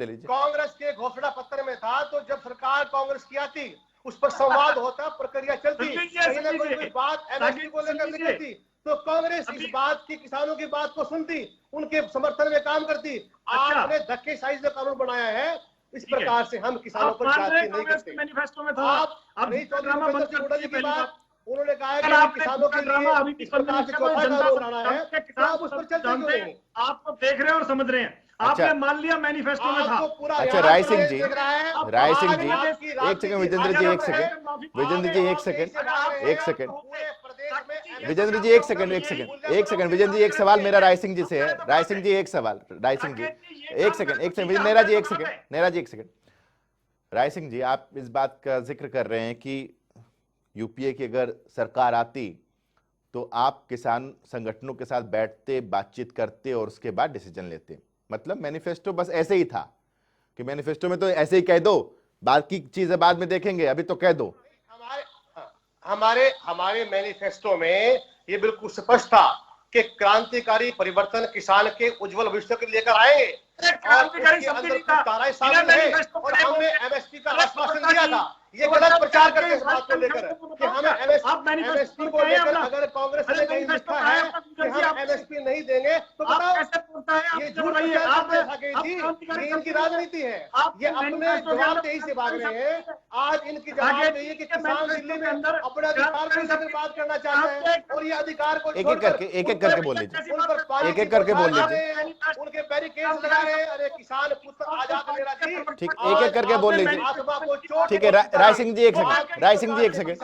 ले लीजिए। कांग्रेस के घोषणा पत्र में था, तो जब सरकार कांग्रेस की आती उस पर संवाद होता, प्रक्रिया चलती, कहीं ना कोई बात एमएसपी को लेकर निकलती, तो कांग्रेस इस बात की, किसानों की बात को सुनती, उनके समर्थन में काम करती। आपने धक्केशाही से कानून बनाया है, इस प्रकार से हम किसानों पर जाति नहीं करते। मैनिफेस्टो में था आप नहीं चौधरी की बात, उन्होंने कहा है कि किसानों के लिए इस प्रकार से चौथा कानून लाना है, तो आप उस पर चलते क्यों नहीं? आप तो देख रहे हैं और समझ रहे हैं, आपने मान लिया मैनिफेस्टो में था। अच्छा राय सिंह जी, राय सिंह जी एक सेकंड, विजेंद्र जी एक सेकंड, विजेंद्र जी एक सेकंड, एक सेकंड, विजेंद्र जी एक सेकंड, एक सेकंड, एक सेकंड, विजेंद्र जी एक सवाल मेरा राय सिंह जी से है। राय सिंह जी एक सवाल, राय सिंह जी एक सेकंड, एक सेकंड, नेहरा जी एक सेकंड, नेहरा जी एक सेकंड। राय सिंह जी, आप इस बात का जिक्र कर रहे हैं कि यूपीए की अगर सरकार आती तो आप किसान संगठनों के साथ बैठते, बातचीत करते और उसके बाद डिसीजन लेते। मतलब मैनिफेस्टो बस ऐसे ही था कि मैनिफेस्टो में तो ऐसे ही कह दो, बाकी चीजें बाद में देखेंगे, अभी तो कह दो। हमारे मैनिफेस्टो में ये बिल्कुल स्पष्ट था कि क्रांतिकारी परिवर्तन किसान के उज्जवल भविष्य के लेकर आएंगे, और उसके अंदर कुछ धाराएं शामिल है, और हमने एमएसपी का आश्वासन दिया था। ये गलत प्रचार करते हैं इस बात को लेकर कि हमें एमएसपी को लेकर अगर कांग्रेस ने कहीं लिखा है कि हम एमएसपी नहीं देंगे, तो बताओ, ये झूठ प्रचार करते हैं जी, ये इनकी राजनीति है, ये अपने जवाबदेही से भाग रहे हैं। आज इनकी जवाबदेही है कि किसान दिल्ली में अपने अधिकार को लेकर बात करना चाहते हैं, और ये अधिकार को एक एक करके बोल लीजिए, एक एक करके बोल लीजिए, उनके बैरिकेड लगा रहे हैं। अरे किसान पुत्र आजाद मेरा जी, ठीक, एक एक करके बोल लीजिए, ठीक है। राय सिंह जी एक सेकंड, राय सिंह जी एक सेकंड,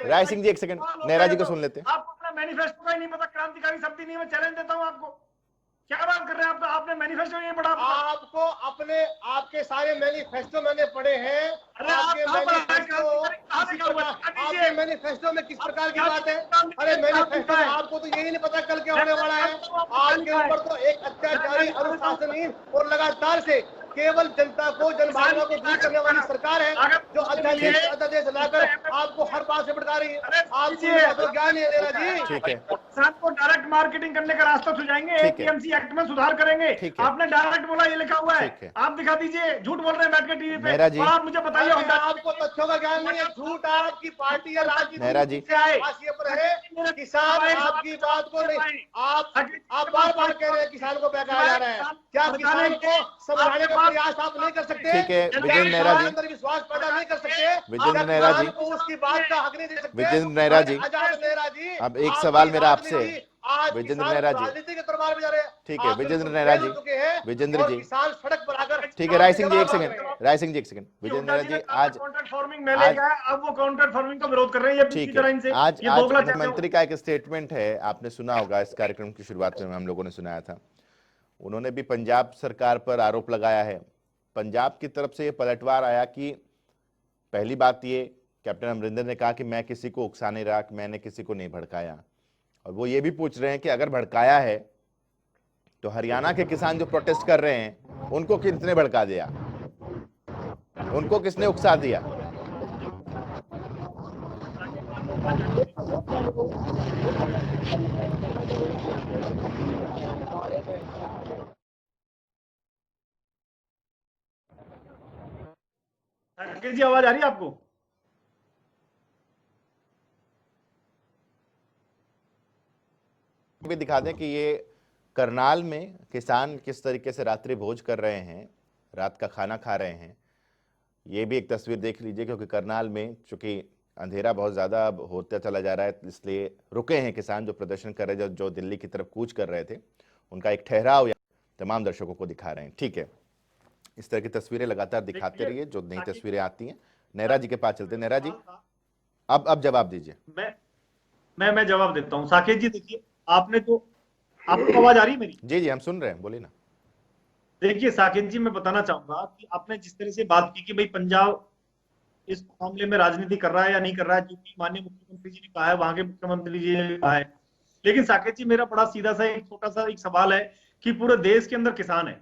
राय सिंह जी एक सेकंड, नेहरा जी को सुन लेते हैं। आपको अपना मैनिफेस्टो का ही नहीं पता, क्रांतिकारी शब्द ही नहीं, मैं चैलेंज देता हूं आपको। क्या बात कर रहे हैं आप? तो आपने मैनिफेस्टो नहीं पढ़ा? आपको अपने, आपके सारे मैनिफेस्टो मैंने पढ़े हैं। आपके मैनिफेस्टो में किस प्रकार की बात है? अरे मैनिफेस्टो में आपको तो यही नहीं पता कल क्या होने वाला है। आपके ऊपर तो एक अत्याचारी, अनुशासनहीन और लगातार से केवल जनता को, जनभावना को दूर करने वाली सरकार है, जो अध्यादेश लाकर आपको हर बात से भटका रही है। आपको तो ज्ञान नहीं है नेहरा जी। ठीक है, किसान को डायरेक्ट मार्केटिंग करने का रास्ता सुझाएंगे, एपीएमसी एक्ट में सुधार करेंगे। आपने डायरेक्ट बोला, ये लिखा हुआ है, आप दिखा दीजिए। झूठ बोल रहे हैं बैठ के टीवी पे, और आप मुझे बताइए आपको तथ्यों का ज्ञान नहीं है। झूठ आपकी पार्टी या राजनीति से आए पर किसान आपकी बात को नहीं, आप बार बार कह रहे हैं किसान को बहकाया जा रहा है। क्या किसान को समझाने का प्रयास आप नहीं कर सकते? ठीक है विजेंद्र नेहरा जी, अंदर विश्वास पैदा नहीं कर सकते? विजेंद्र नेहरा जी, उसकी बात का हक नहीं दे सकते? विजेंद्र नेहरा जी, आजाद नेहरा जी, अब एक सवाल मेरा आपसे, विजेंद्र नेहरा जी, राजनीति के दरबार में जा रहे हैं। ठीक है विजेंद्र नेहरा जी, विजेंद्र जी, किसान सड़क पर आकर, ठीक है। राय सिंह जी एक सेकंड, राय सिंह जी एक सेकंड, विजेंद्र नेहरा जी, आज कॉन्ट्रैक्ट फार्मिंग में ले गया, अब वो कॉन्ट्रैक्ट फार्मिंग का विरोध कर रहे हैं। ठीक है, आज मुख्यमंत्री का एक स्टेटमेंट है, आपने सुना होगा, इस कार्यक्रम की शुरुआत में हम लोगों ने सुनाया था। उन्होंने भी पंजाब सरकार पर आरोप लगाया है। पंजाब की तरफ से ये पलटवार आया कि पहली बात ये, कैप्टन अमरिंदर ने कहा कि मैं किसी को उकसा नहीं रहा, मैंने किसी को नहीं भड़काया, और वो ये भी पूछ रहे हैं कि अगर भड़काया है तो हरियाणा के किसान जो प्रोटेस्ट कर रहे हैं उनको किसने भड़का दिया, उनको किसने उकसा दिया? जी आवाज आ रही है आपको? भी दिखा दें कि ये करनाल में किसान किस तरीके से रात्रि भोज कर रहे हैं, रात का खाना खा रहे हैं। ये भी एक तस्वीर देख लीजिए, क्योंकि करनाल में चूंकि अंधेरा बहुत ज़्यादा होता चला जा रहा है, इसलिए रुके हैं किसान जो प्रदर्शन कर रहे हैं, जो दिल्ली की तरफ कूच कर रहे थे, उनका एक ठहराव तमाम दर्शकों को दिखा रहे हैं। ठीक है, इस तरह की तस्वीरें लगातार दिखाते रहिए, जो नई तस्वीरें आती हैं। नेहरा जी के पास चलते हैं। नेहरा जी, अब जवाब दीजिए। मैं जवाब देता हूँ। साकेत जी देखिए, आपने तो, आपको आवाज आ रही है मेरी? जी जी हम सुन रहे हैं, बोलिए ना। देखिए साकेत जी, मैं बताना चाहूंगा कि आपने जिस तरह से बात की कि भाई पंजाब इस मामले में राजनीति कर रहा है या नहीं कर रहा है, जो कि माननीय मुख्यमंत्री जी ने कहा है, वहां के मुख्यमंत्री जी ने कहा है। लेकिन साकेत जी, मेरा बड़ा सीधा सा एक छोटा सा एक सवाल है कि पूरे देश के अंदर किसान है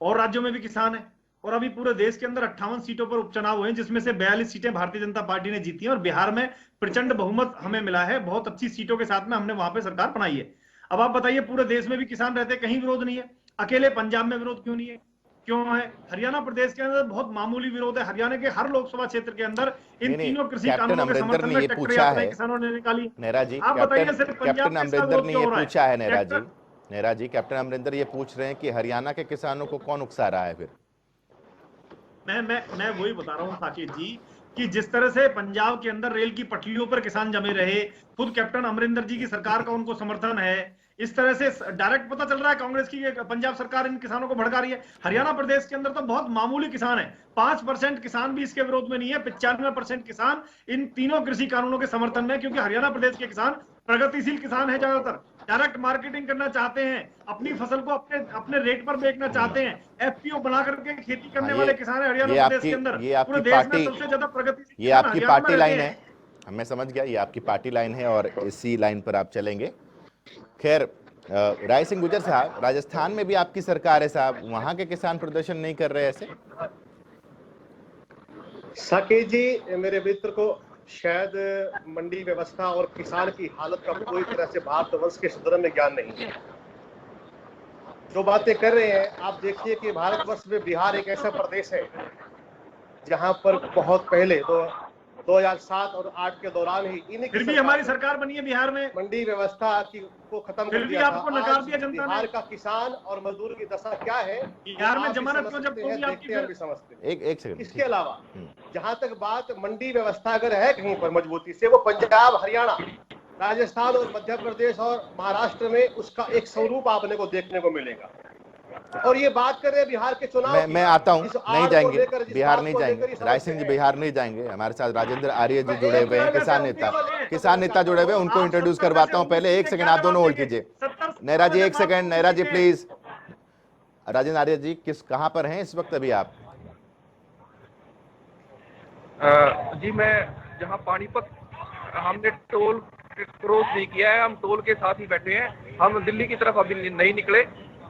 और राज्यों में भी किसान है, और अभी पूरे देश के अंदर 58 सीटों पर उपचुनाव हुए हैं, जिसमें से 42 सीटें भारतीय जनता पार्टी ने जीती हैं, और बिहार में प्रचंड बहुमत हमें मिला है। बहुत अच्छी सीटों के साथ में हमने वहां पे सरकार बनाई है। अब आप बताइए, पूरे देश में भी किसान रहते, कहीं विरोध नहीं है, अकेले पंजाब में विरोध क्यों नहीं है? क्यों है? हरियाणा प्रदेश के अंदर बहुत मामूली विरोध है। हरियाणा के हर लोकसभा क्षेत्र के अंदर इन तीनों कृषि कानूनों के समर्थन में ट्रैक्टर यात्राएं किसानों ने निकाली। नेहरा जी, आप बताइए सिर्फ पंजाब कैप्टन में इसका अमरिंदर विरोध ने क्यों ये हो रहा है? पूछा है नेहरा जी, कैप्टन अमरिंदर ये पूछ रहे हैं कि हरियाणा के किसानों को कौन उकसा रहा है फिर? मैं वही बता रहा हूँ साकेत जी कि जिस तरह से पंजाब के अंदर रेल की पटरियों पर किसान जमे रहे, खुद कैप्टन अमरिंदर जी की सरकार का उनको समर्थन है, इस तरह से डायरेक्ट पता चल रहा है कांग्रेस की पंजाब सरकार इन किसानों को भड़का रही है। हरियाणा प्रदेश के अंदर तो बहुत मामूली किसान है, 5% किसान भी इसके विरोध में नहीं है, 95% किसान इन तीनों कृषि कानूनों के समर्थन में, क्योंकि हरियाणा प्रदेश के किसान प्रगतिशील किसान है, ज्यादातर डायरेक्ट मार्केटिंग करना चाहते हैं, अपनी फसल को अपने रेट पर बेचना चाहते हैं, एफपीओ बना करके खेती करने वाले किसान है हरियाणा प्रदेश के अंदर। पूरे देश में सबसे ज्यादा प्रगतिशील ये आपकी पार्टी लाइन है, मैं समझ गया, ये आपकी पार्टी लाइन है और इसी लाइन पर आप चलेंगे। खैर, राय सिंह गुर्जर साहब, राजस्थान में भी आपकी सरकार है साहब, वहां के किसान प्रदर्शन नहीं कर रहे ऐसे? साकेत जी, मेरे मित्र को शायद मंडी व्यवस्था और किसान की हालत का पूरी तरह से भारतवर्ष के सदन में ज्ञान नहीं है। जो बातें कर रहे हैं, आप देखिए कि भारतवर्ष में बिहार एक ऐसा प्रदेश है जहां पर बहुत पहले 2007 और 8 के दौरान ही फिर भी हमारी सरकार बनी है बिहार में, मंडी व्यवस्था को खत्म कर दिया था। आपको नकार दिया जनता ने। बिहार का किसान और मजदूर की दशा क्या है बिहार में जमानत क्यों जब्त होगी आपकी? देखते हैं, समझते हैं। एक सेकंड। इसके अलावा जहां तक बात मंडी व्यवस्था अगर है कहीं पर मजबूती से, वो पंजाब, हरियाणा, राजस्थान और मध्य प्रदेश और महाराष्ट्र में उसका एक स्वरूप आपने को देखने को मिलेगा। और ये बात कर रहे हैं बिहार के चुनाव, मैं आता हूं, नहीं जाएंगे बिहार, नहीं जाएंगे राय सिंह जी, बिहार नहीं जाएंगे। हमारे साथ राजेंद्र आर्य जी जुड़े हुए हैं, किसान नेता जुड़े हुए हैं, उनको इंट्रोड्यूस करवाता हूं। पहले एक सेकंड आप दोनों होल्ड कीजिए। नेहरा जी एक सेकंड, नेहरा जी प्लीज। राजेंद्र आर्य जी कहां पर हैं इस वक्त अभी आप? जी मैं जहां पानीपत, हमने टोल क्रॉस नहीं किया है, हम टोल के साथ ही बैठे हैं। हम दिल्ली की तरफ अभी नहीं निकले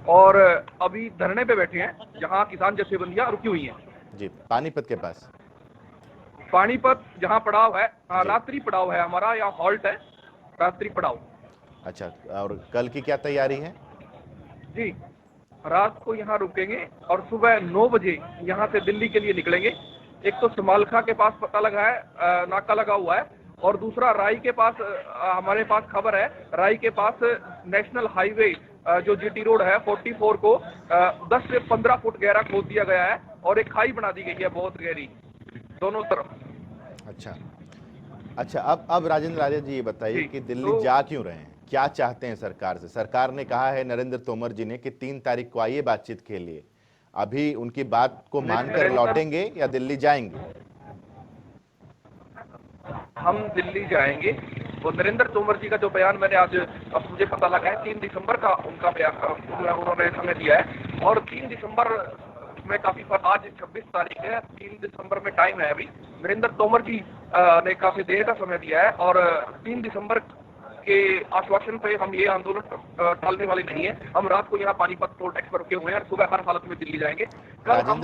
और अभी धरने पे बैठे हैं जहां किसान जथेबंदियां रुकी हुई हैं। जी, पानीपत के पास? पानीपत जहां पड़ाव है, रात्रि पड़ाव है हमारा, यहाँ हॉल्ट है, रात्रि पड़ाव। अच्छा, और कल की क्या तैयारी है? जी, रात को यहाँ रुकेंगे और सुबह 9 बजे यहाँ से दिल्ली के लिए निकलेंगे। एक तो समालखा के पास पता लगा है, नाका लगा हुआ है, और दूसरा राई के पास हमारे पास खबर है, राई के पास नेशनल हाईवे जो जीटी रोड है 44 को 10 से 15 फुट गहरा खोद दिया गया है और एक खाई बना दी गई है बहुत गहरी दोनों तरफ। अच्छा, अब राजेंद्र आर्य जी ये बताइए कि दिल्ली जा क्यों रहे हैं, क्या चाहते हैं सरकार से? सरकार ने कहा है, नरेंद्र तोमर जी ने, कि 3 तारीख को आइए बातचीत के लिए। अभी उनकी बात को मानकर लौटेंगे या दिल्ली जाएंगे? हम दिल्ली जाएंगे। वो नरेंद्र तोमर जी का जो बयान मैंने आज, अब मुझे पता लगा है 3 दिसंबर का उनका बयान उन्होंने समय दिया है, और 3 दिसंबर में काफी, आज 26 तारीख है, 3 दिसंबर में टाइम है अभी। नरेंद्र तोमर जी ने काफी देर का समय दिया है और 3 दिसंबर के आश्वासन पे हम ये आंदोलन टालने वाले नहीं है। हम रात को यहाँ पानीपत टोल टैक्स पर रुके हुए हैं और सुबह हर हालत में दिल्ली जाएंगे। कल हम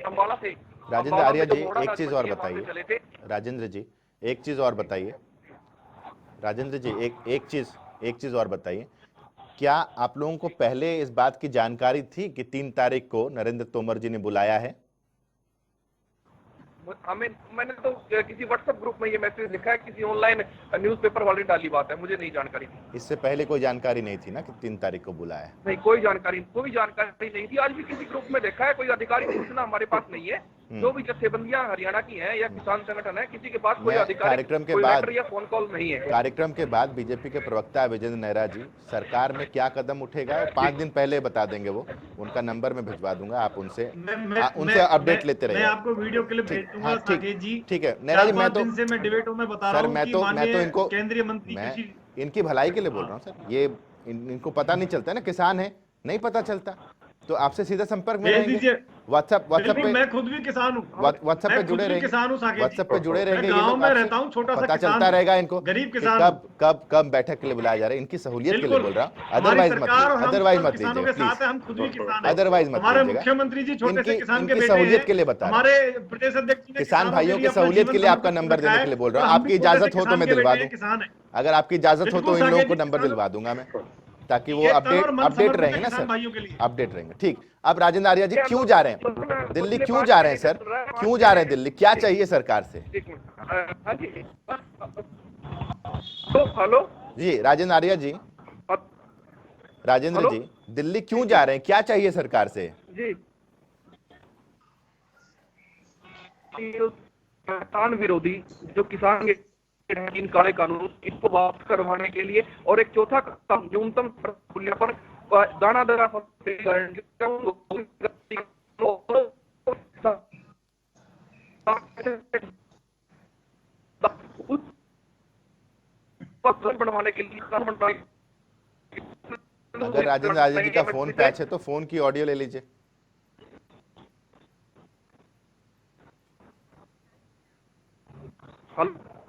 अम्बाला से, राजेंद्र आर्य जी एक चीज और बताइए, राजेंद्र जी एक चीज और बताइए, राजेंद्र जी एक चीज और बताइए, क्या आप लोगों को पहले इस बात की जानकारी थी कि 3 तारीख को नरेंद्र तोमर जी ने बुलाया है? मैंने तो किसी व्हाट्सएप ग्रुप में ये मैसेज लिखा है, किसी ऑनलाइन न्यूज़पेपर वाले डाली बात है, मुझे नहीं जानकारी थी। इससे पहले कोई जानकारी नहीं थी ना कि 3 तारीख को बुलाया है? नहीं, कोई जानकारी नहीं थी। आज भी किसी ग्रुप में देखा है, कोई आधिकारिक सूचना हमारे पास नहीं है। जो भी जथेबंदियां हरियाणा की हैं या किसान संगठन है, किसी के पास कोई आधिकारिक कार्यक्रम के बाद या फोन कॉल नहीं है। कार्यक्रम के बाद बीजेपी के प्रवक्ता विजेंद्र नेहरा जी सरकार में क्या कदम उठेगा 5 दिन पहले बता देंगे, वो उनका नंबर में भिजवा दूंगा, आप उनसे अपडेट लेते रहिए। मैं आपको वीडियो क्लिप भेज दूंगा साकेत जी। ठीक है नेहरा जी, मैं डिबेटों में बता रहा हूं कि मैं तो इनको केंद्रीय मंत्री, मैं इनकी भलाई के लिए बोल रहा हूँ सर, ये इनको पता नहीं चलता है ना, किसान है नहीं पता चलता, तो आपसे सीधा संपर्क में रहेंगे। व्हाट्सएप पे, मैं खुद भी किसान हूँ, व्हाट्सएप पे जुड़े रहेंगे, व्हाट्सएप पे जुड़े रहेंगे, गांव में रहता हूँ, छोटा सा पता चलता रहेगा इनको गरीब किसान कब बैठक के लिए बुलाया जा रहा है। इनकी सहूलियत के लिए बोल रहा हूँ, अदरवाइज मत लीजिएगा, अदरवाइज मत लीजिएगा। मुख्यमंत्री जी छोटे से किसान के सहूलियत के लिए बता रहे हैं, प्रदेश अध्यक्ष किसान भाइयों की सहूलियत के लिए आपका नंबर देने के लिए बोल रहा हूँ। आपकी इजाजत हो तो मैं दिलवा दूं, अगर आपकी इजाजत हो तो इन लोगों को नंबर दिलवा दूंगा मैं। ताकि वो ये तन और मन अपडेट समर्पित रहेंगे है ना किसान सर, भाइयों के लिए। अपडेट रहेंगे। ठीक, अब राजेंद्र आर्या जी क्यों जा रहे हैं दिल्ली, क्यों जा रहे हैं सर, क्यों जा रहे हैं दिल्ली, क्या चाहिए सरकार से? हेलो जी राजेंद्र आर्या जी, राजेंद्र जी दिल्ली क्यों जा रहे हैं, क्या चाहिए सरकार से? जी, किसान विरोधी जो किसान के तीन काले कानून इसको वापस करवाने के लिए, और एक चौथा काम न्यूनतम मूल्य पर दाना दरा बनवाने के लिए अगर राजेंद्र आर्या जी का फोन पैच है तो फोन की ऑडियो ले लीजिए।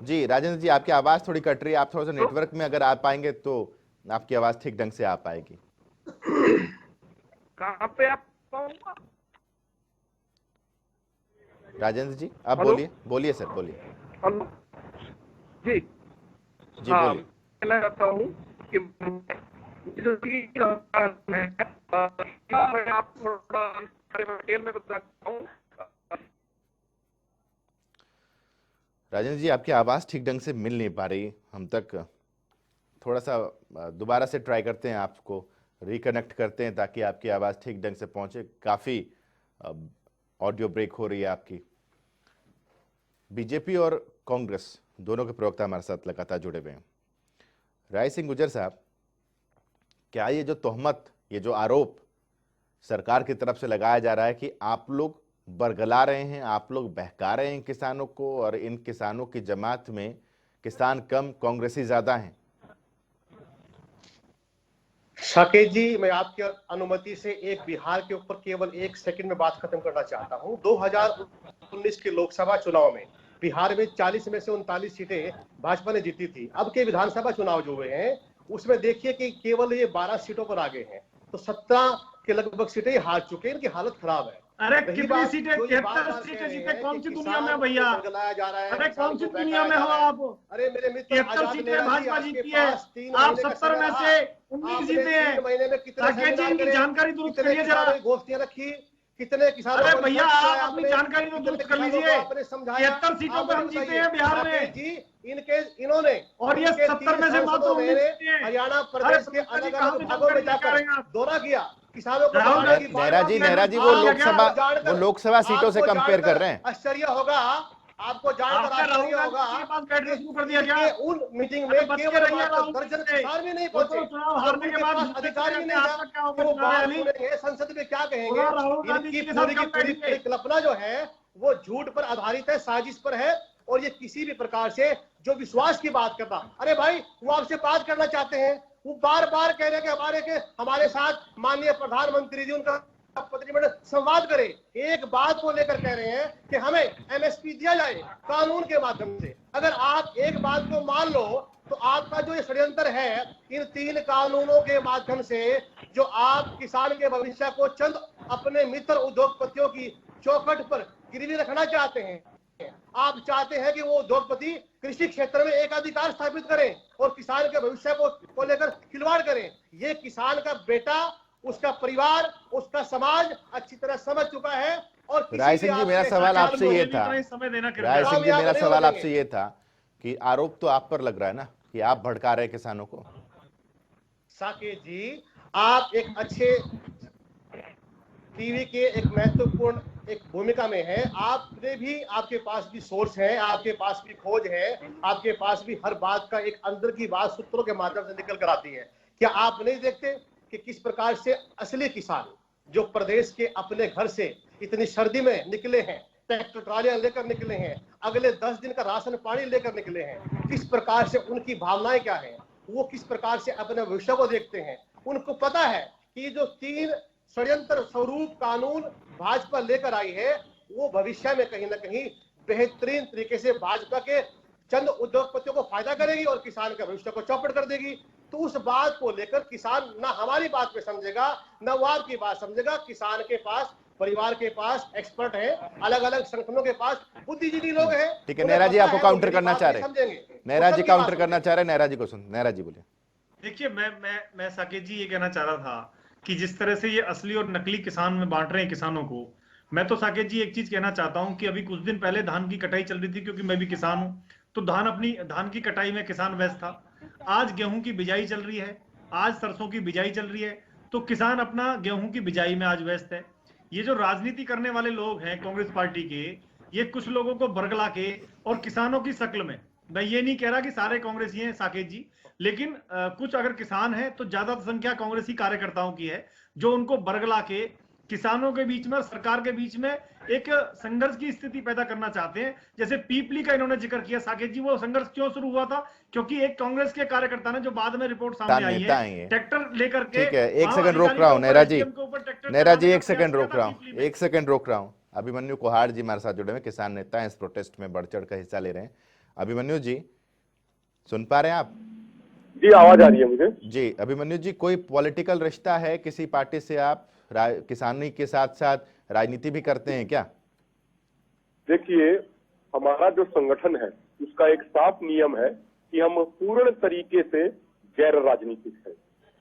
जी राजेंद्र जी, आपकी आवाज थोड़ी कट रही है, आप थोड़ा सा नेटवर्क में अगर आ पाएंगे तो आपकी आवाज ठीक ढंग से आ पाएगी। कहाँ पे आप पाऊंगा? राजेंद्र जी आप बोलिए, बोलिए सर बोलिए। हेलो जी, जी बोलिए। मैं कहता हूँ कि आप थोड़ा डिटेल में बताता हूँ। राजेंद्र जी आपकी आवाज़ ठीक ढंग से मिल नहीं पा रही हम तक, थोड़ा सा दोबारा से ट्राई करते हैं, आपको रिकनेक्ट करते हैं ताकि आपकी आवाज़ ठीक ढंग से पहुंचे। काफ़ी ऑडियो ब्रेक हो रही है आपकी। बीजेपी और कांग्रेस दोनों के प्रवक्ता हमारे साथ लगातार जुड़े हुए हैं। राय सिंह गुर्जर साहब, क्या ये जो तोहमत, ये जो आरोप सरकार की तरफ से लगाया जा रहा है कि आप लोग बरगला रहे हैं, आप लोग बहका रहे हैं किसानों को, और इन किसानों की जमात में किसान कम कांग्रेसी ज्यादा हैं? साकेत जी, मैं आपकी अनुमति से एक बिहार के ऊपर केवल 1 सेकंड में बात खत्म करना चाहता हूं। 2019 के लोकसभा चुनाव में बिहार में 40 में से 39 सीटें भाजपा ने जीती थी। अब के विधानसभा चुनाव जो हुए हैं उसमें देखिए कि केवल ये 12 सीटों पर आगे हैं, तो 17 के लगभग सीटें हार चुके हैं, इनकी हालत खराब है। अरे कितनी सीटें, 73 सीटें जीते, कौन सी दुनिया में भैया? अरे कौन सी दुनिया में हो आप? अरे मेरे मित्र, 73 सीटें भाजपा जीती है, आप 70 में से 19 जीते हैं। साकेत जी इनकी जानकारी दुरुस्त करिए जरा। गोष्ठियां रखी, कितने किसानों अरे भैया आप अपनी जानकारी तो दुरुस्त कर लीजिए। 73 सीटों पे हम जीते हैं बिहार में जी, इन्होंने और ये 70 में से मात्र 19 जीते हैं। हरियाणा प्रदेश के अलग अलग भागों में जाकर दौरा किया, किसानों को नेहरा जी वो लोकसभा सीटों से कंपेयर कर रहे हैं। आश्चर्य होगा आपको जानकर, आश्चर्य होगा उन मीटिंग में केवल दर्जन किसान भी नहीं पहुंचे, हारने के बाद अधिकारी भी नहीं, संसद में क्या कहेंगे? इनकी पूरी की पूरी परिकल्पना जो है वो झूठ पर आधारित है, साजिश पर है, और ये किसी भी प्रकार से जो विश्वास की बात करना, अरे भाई वो आपसे बात करना चाहते हैं, वो बार बार कह रहे हैं कि हमारे साथ माननीय प्रधानमंत्री जी उनका प्रतिनिधिमंडल संवाद करे। एक बात को लेकर कह रहे हैं कि हमें एमएसपी दिया जाए कानून के माध्यम से। अगर आप एक बात को मान लो तो आपका जो ये षड्यंत्र है, इन 3 कानूनों के माध्यम से जो आप किसान के भविष्य को चंद अपने मित्र उद्योगपतियों की चौखट पर गिरवी रखना चाहते हैं। आप चाहते हैं कि वो उद्योगपति कृषि क्षेत्र में एक अधिकार स्थापित करें और किसान के भविष्य को लेकर खिलवाड़ करें। ये किसान का बेटा, उसका परिवार, उसका समाज अच्छी तरह समझ चुका है। और राय सिंह जी, मेरा सवाल आपसे ये था, राय सिंह जी मेरा सवाल आपसे ये था कि आरोप तो आप पर लग रहा है ना कि आप भड़का रहे किसानों को। साकेत जी, आप एक अच्छे टीवी के एक महत्वपूर्ण एक भूमिका में है, आपने भी, आपके पास भी सोर्स है, आपके पास भी खोज है, आपके पास भी हर बात का एक अंदर की बात सूत्रों के माध्यम से निकल कर आती है। क्या आप नहीं देखते कि किस प्रकार से असली किसान जो प्रदेश के अपने घर से इतनी सर्दी में निकले हैं, ट्रैक्टर ट्रालियां लेकर निकले हैं, अगले 10 दिन का राशन पानी लेकर निकले हैं, किस प्रकार से उनकी भावनाएं क्या है, वो किस प्रकार से अपने भविष्य को देखते हैं। उनको पता है कि जो 3 षड्यंत्र स्वरूप कानून भाजपा लेकर आई है वो भविष्य में कहीं ना कहीं बेहतरीन तरीके से भाजपा के चंद उद्योगपतियों को फायदा करेगी और किसान के भविष्य को चौपट कर देगी। तो उस बात को लेकर किसान ना हमारी बात पे समझेगा, ना वो आपकी बात समझेगा। किसान के पास, परिवार के पास एक्सपर्ट है, अलग अलग संगठनों के पास बुद्धिजीवी लोग हैं। ठीक है, नेहरा जी आपको काउंटर करना चाह रहे हैं, नेहरा जी काउंटर करना चाह रहे हैं, नेहरा जी को सुन, नेहरा जी बोलिए। देखिए, मैं साकेत जी ये कहना चाह रहा था कि जिस तरह से ये असली और नकली किसान में बांट रहे हैं किसानों को, मैं तो साकेत जी एक चीज कहना चाहता हूं कि अभी कुछ दिन पहले धान की कटाई चल रही थी, क्योंकि मैं भी किसान हूं, तो धान की कटाई में किसान व्यस्त था। आज गेहूं की बिजाई चल रही है, आज सरसों की बिजाई चल रही है, तो किसान अपना गेहूं की बिजाई में आज व्यस्त है। ये जो राजनीति करने वाले लोग हैं कांग्रेस पार्टी के, ये कुछ लोगों को बरगला के और किसानों की शक्ल में, मैं ये नहीं कह रहा कि सारे कांग्रेसी हैं साकेत जी, लेकिन कुछ अगर किसान हैं तो ज्यादा संख्या कांग्रेसी कार्यकर्ताओं की है, जो उनको बरगला के किसानों के बीच में और सरकार के बीच में एक संघर्ष की स्थिति पैदा करना चाहते हैं। जैसे पीपली का इन्होंने जिक्र किया साकेत जी, वो संघर्ष क्यों शुरू हुआ था? क्योंकि एक कांग्रेस के कार्यकर्ता ने, जो बाद में रिपोर्ट सामने आई है, ट्रैक्टर लेकर के, ठीक है, एक सेकंड रोक रहा हूँ नेहरा जी, एक सेकंड रोक रहा हूँ। अभिमन्यु कोहाड़ जी हमारे साथ जुड़े हुए किसान नेता हैं, इस प्रोटेस्ट में बढ़ चढ़ कर हिस्सा ले रहे हैं। अभिमन्यु जी सुन पा रहे हैं आप? जी, आवाज आ रही है मुझे। जी अभिमन्यु जी, कोई पॉलिटिकल रिश्ता है किसी पार्टी से? आप किसानी के साथ साथ राजनीति भी करते हैं क्या? देखिए, हमारा जो संगठन है उसका एक साफ नियम है कि हम पूर्ण तरीके से गैर राजनीतिक है।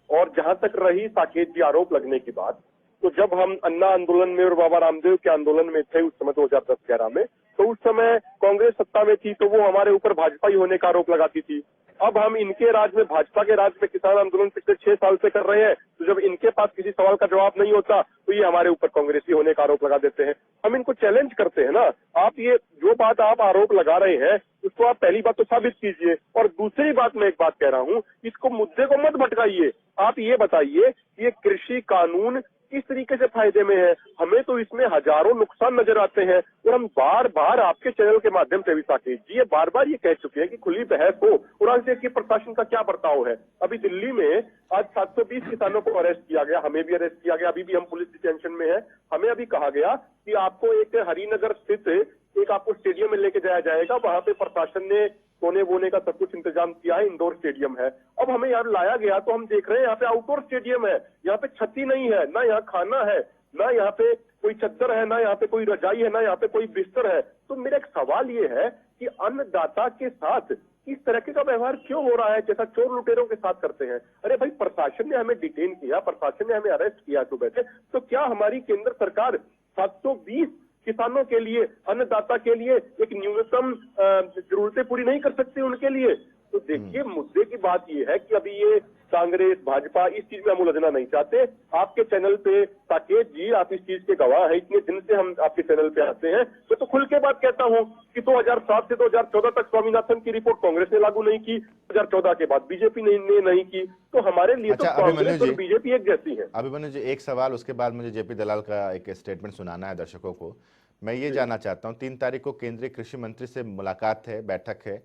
और जहां तक रही साकेत जी आरोप लगने की बात, तो जब हम अन्ना आंदोलन में और बाबा रामदेव के आंदोलन में थे उस समय 2010-11 में, तो उस समय कांग्रेस सत्ता में थी, तो वो हमारे ऊपर भाजपा ही होने का आरोप लगाती थी। अब हम इनके राज में, भाजपा के राज में किसान आंदोलन पिछले 6 साल से कर रहे हैं, तो जब इनके पास किसी सवाल का जवाब नहीं होता तो ये हमारे ऊपर कांग्रेसी होने का आरोप लगा देते हैं। हम इनको चैलेंज करते हैं ना, आप ये जो बात आप आरोप लगा रहे हैं उसको आप पहली बात तो साबित कीजिए, और दूसरी बात मैं एक बात कह रहा हूँ, इसको मुद्दे को मत भटकाइए। आप ये बताइए कि ये कृषि कानून किस तरीके से फायदे में है? हमें तो इसमें हजारों नुकसान नजर आते हैं, और हम बार बार आपके चैनल के माध्यम से भी साकेत जी ये बार बार ये कह चुके हैं कि खुली बहस हो। और आज देखिए प्रशासन का क्या बर्ताव है। अभी दिल्ली में आज 720 किसानों को अरेस्ट किया गया, हमें भी अरेस्ट किया गया, अभी भी हम पुलिस डिटेंशन में है। हमें अभी कहा गया कि आपको एक हरिनगर स्थित एक आपको स्टेडियम में लेके जाया जाएगा, वहां पे प्रशासन ने सोने वोने का सब कुछ इंतजाम किया है, इंडोर स्टेडियम है। अब हमें यहाँ लाया गया तो हम देख रहे हैं यहाँ पे आउटडोर स्टेडियम है, यहाँ पे छत्ती नहीं है, ना यहाँ खाना है, ना यहाँ पे कोई चद्दर है, ना यहाँ पे कोई रजाई है, ना यहाँ पे कोई बिस्तर है। तो मेरा एक सवाल ये है कि अन्नदाता के साथ इस तरह का व्यवहार क्यों हो रहा है, जैसा चोर लुटेरों के साथ करते हैं? अरे भाई, प्रशासन ने हमें डिटेन किया, प्रशासन ने हमें अरेस्ट किया सुबह से, तो क्या हमारी केंद्र सरकार 720 किसानों के लिए, अन्नदाता के लिए एक न्यूनतम जरूरतें पूरी नहीं कर सकती उनके लिए? तो देखिए, मुद्दे की बात ये है कि अभी ये कांग्रेस भाजपा इस चीज में हम उलझना नहीं चाहते। आपके चैनल पे साकेत जी, आप इस चीज के गवाह हैं, इतने दिन से हम आपके चैनल पे आते हैं, तो खुल के बात कहता हूं कि 2007 से 2014 तक स्वामीनाथन की रिपोर्ट कांग्रेस ने लागू नहीं की, 2014 के बाद बीजेपी ने नहीं की, तो हमारे लिए तो कांग्रेस और बीजेपी एक जैसी है। अभिमन्यु जी, एक सवाल, उसके बाद मुझे जेपी दलाल का एक स्टेटमेंट सुनाना है दर्शकों को। मैं ये जानना चाहता हूँ, 3 तारीख को केंद्रीय कृषि मंत्री से मुलाकात है, बैठक है,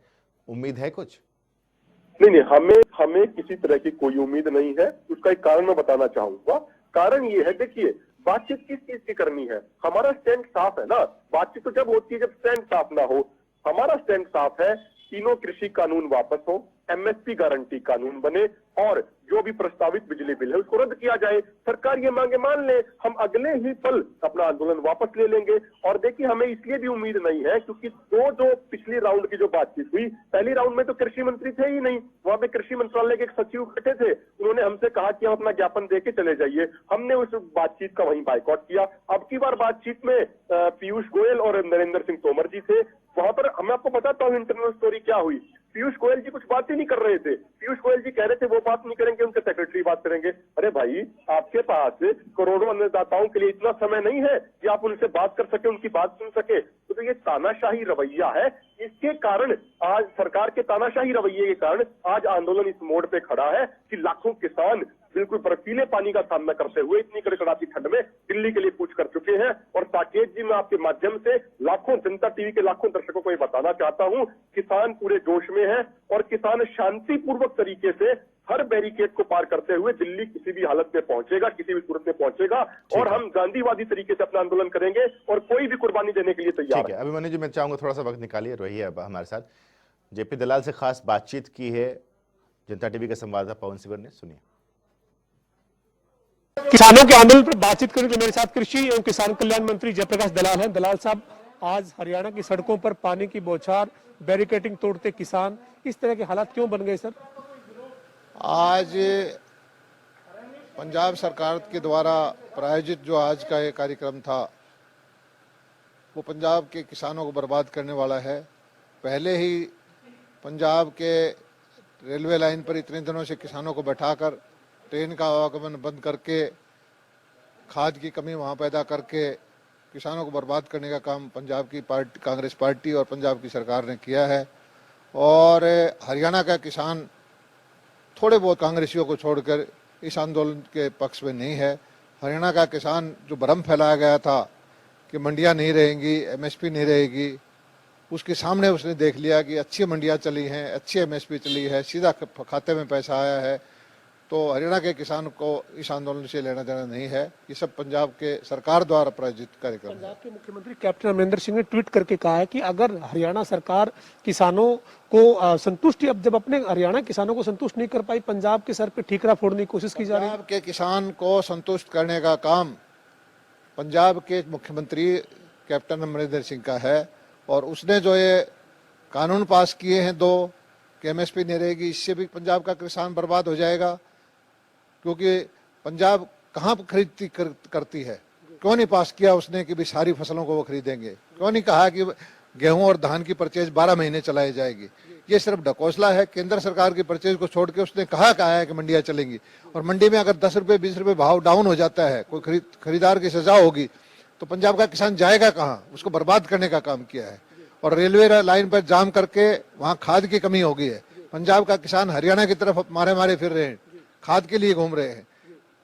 उम्मीद है कुछ? नहीं, हमें किसी तरह की कोई उम्मीद नहीं है। उसका एक कारण मैं बताना चाहूंगा। कारण ये है, देखिए, बातचीत किस चीज की करनी है? हमारा स्टैंड साफ है ना। बातचीत तो जब होती है जब स्टैंड साफ ना हो। हमारा स्टैंड साफ है, तीनों कृषि कानून वापस हो, एमएसपी गारंटी कानून बने, और जो भी प्रस्तावित बिजली बिल है उसको रद्द किया जाए। सरकार ये मांगे मान ले, हम अगले ही पल अपना आंदोलन वापस ले लेंगे। और देखिए, हमें इसलिए भी उम्मीद नहीं है क्योंकि जो पिछली राउंड की जो बातचीत हुई, पहली राउंड में तो कृषि मंत्री थे ही नहीं, वहां पे कृषि मंत्रालय के एक सचिव बैठे थे, उन्होंने हमसे कहा कि हम अपना ज्ञापन देके चले जाइए। हमने उस बातचीत का वहीं बायकॉट किया। अब की बार बातचीत में पीयूष गोयल और नरेंद्र सिंह तोमर जी थे। वहां पर मैं आपको बताता हूँ इंटरनल स्टोरी क्या हुई। पीयूष गोयल जी कुछ बात ही नहीं कर रहे थे। पीयूष गोयल जी कह रहे थे वो बात नहीं करेंगे, उनके सेक्रेटरी बात करेंगे। अरे भाई, आपके पास करोड़ों अन्नदाताओं के लिए इतना समय नहीं है कि आप उनसे बात कर सके, उनकी बात सुन सके? तो ये तानाशाही रवैया है। इसके कारण आज सरकार के तानाशाही रवैये के कारण आज आंदोलन इस मोड़ पे खड़ा है कि लाखों किसान बिल्कुल बर्फीले पानी का सामना करते हुए इतनी कड़कड़ाती ठंड में दिल्ली के लिए कूच कर चुके हैं। और साकेत जी, मैं आपके माध्यम से लाखों जनता टीवी के लाखों दर्शकों को ये बताना चाहता हूं, किसान पूरे जोश में है और किसान शांतिपूर्वक तरीके से हर बैरिकेड को पार करते हुए दिल्ली किसी भी हालत में पहुंचेगा, किसी भी सूरत में पहुंचेगा, और हम गांधीवादी तरीके से अपना आंदोलन करेंगे और कोई भी कुर्बानी देने के लिए तैयार है। अभिमन्यु जी, मैं चाहूंगा थोड़ा सा वक्त निकालिए, रहिए अब हमारे साथ। जेपी दलाल से खास बातचीत की है जनता टीवी के संवाददाता पवन सिबर ने, सुनिए। किसानों के आंदोलन पर बातचीत करने के लिए मेरे साथ कृषि एवं किसान कल्याण मंत्री जयप्रकाश दलाल हैं। दलाल साहब, आज हरियाणा की सड़कों पर पानी की बौछार, बैरिकेडिंग तोड़ते किसान, इस तरह के हालात क्यों बन गए सर? आज पंजाब सरकार के द्वारा प्रायोजित जो आज का ये कार्यक्रम था वो पंजाब के किसानों को बर्बाद करने वाला है। पहले ही पंजाब के रेलवे लाइन पर इतने दिनों से किसानों को बैठाकर ट्रेन का आवागमन बंद करके खाद की कमी वहाँ पैदा करके किसानों को बर्बाद करने का काम पंजाब की पार्टी, कांग्रेस पार्टी और पंजाब की सरकार ने किया है। और हरियाणा का किसान थोड़े बहुत कांग्रेसियों को छोड़कर इस आंदोलन के पक्ष में नहीं है। हरियाणा का किसान जो भ्रम फैलाया गया था कि मंडियां नहीं रहेंगी, एमएसपी नहीं रहेगी, उसके सामने उसने देख लिया कि अच्छी मंडियां चली हैं, अच्छी एमएसपी चली है, सीधा खाते में पैसा आया है। तो हरियाणा के किसान को इस आंदोलन से लेना देना नहीं है। ये सब पंजाब के सरकार द्वारा प्रायोजित कार्यक्रम है। पंजाब के मुख्यमंत्री कैप्टन अमरिंदर सिंह ने ट्वीट करके कहा है कि अगर हरियाणा सरकार किसानों को संतुष्टि, अब जब अपने हरियाणा किसानों को संतुष्ट नहीं कर पाई, पंजाब के सर पे ठीकरा फोड़ने की कोशिश की जा रही है। पंजाब के किसान को संतुष्ट करने का काम पंजाब के मुख्यमंत्री कैप्टन अमरिंदर सिंह का है। और उसने जो ये कानून पास किए हैं दो कि एमएसपी नहीं रहेगी, इससे भी पंजाब का किसान बर्बाद हो जाएगा। क्योंकि पंजाब कहाँ खरीदती करती है, क्यों नहीं पास किया उसने कि भी सारी फसलों को वो खरीदेंगे? क्यों नहीं कहा कि गेहूं और धान की परचेज 12 महीने चलाई जाएगी? ये सिर्फ ढकोसला है। केंद्र सरकार की परचेज को छोड़ के उसने कहा है कि मंडियां चलेंगी, और मंडी में अगर 10 रुपये 20 रुपये भाव डाउन हो जाता है, कोई खरीदार की सजा होगी, तो पंजाब का किसान जाएगा कहाँ? उसको बर्बाद करने का काम किया है। और रेलवे लाइन पर जाम करके वहाँ खाद की कमी हो गई है। पंजाब का किसान हरियाणा की तरफ मारे मारे फिर रहे हैं, खाद के लिए घूम रहे हैं।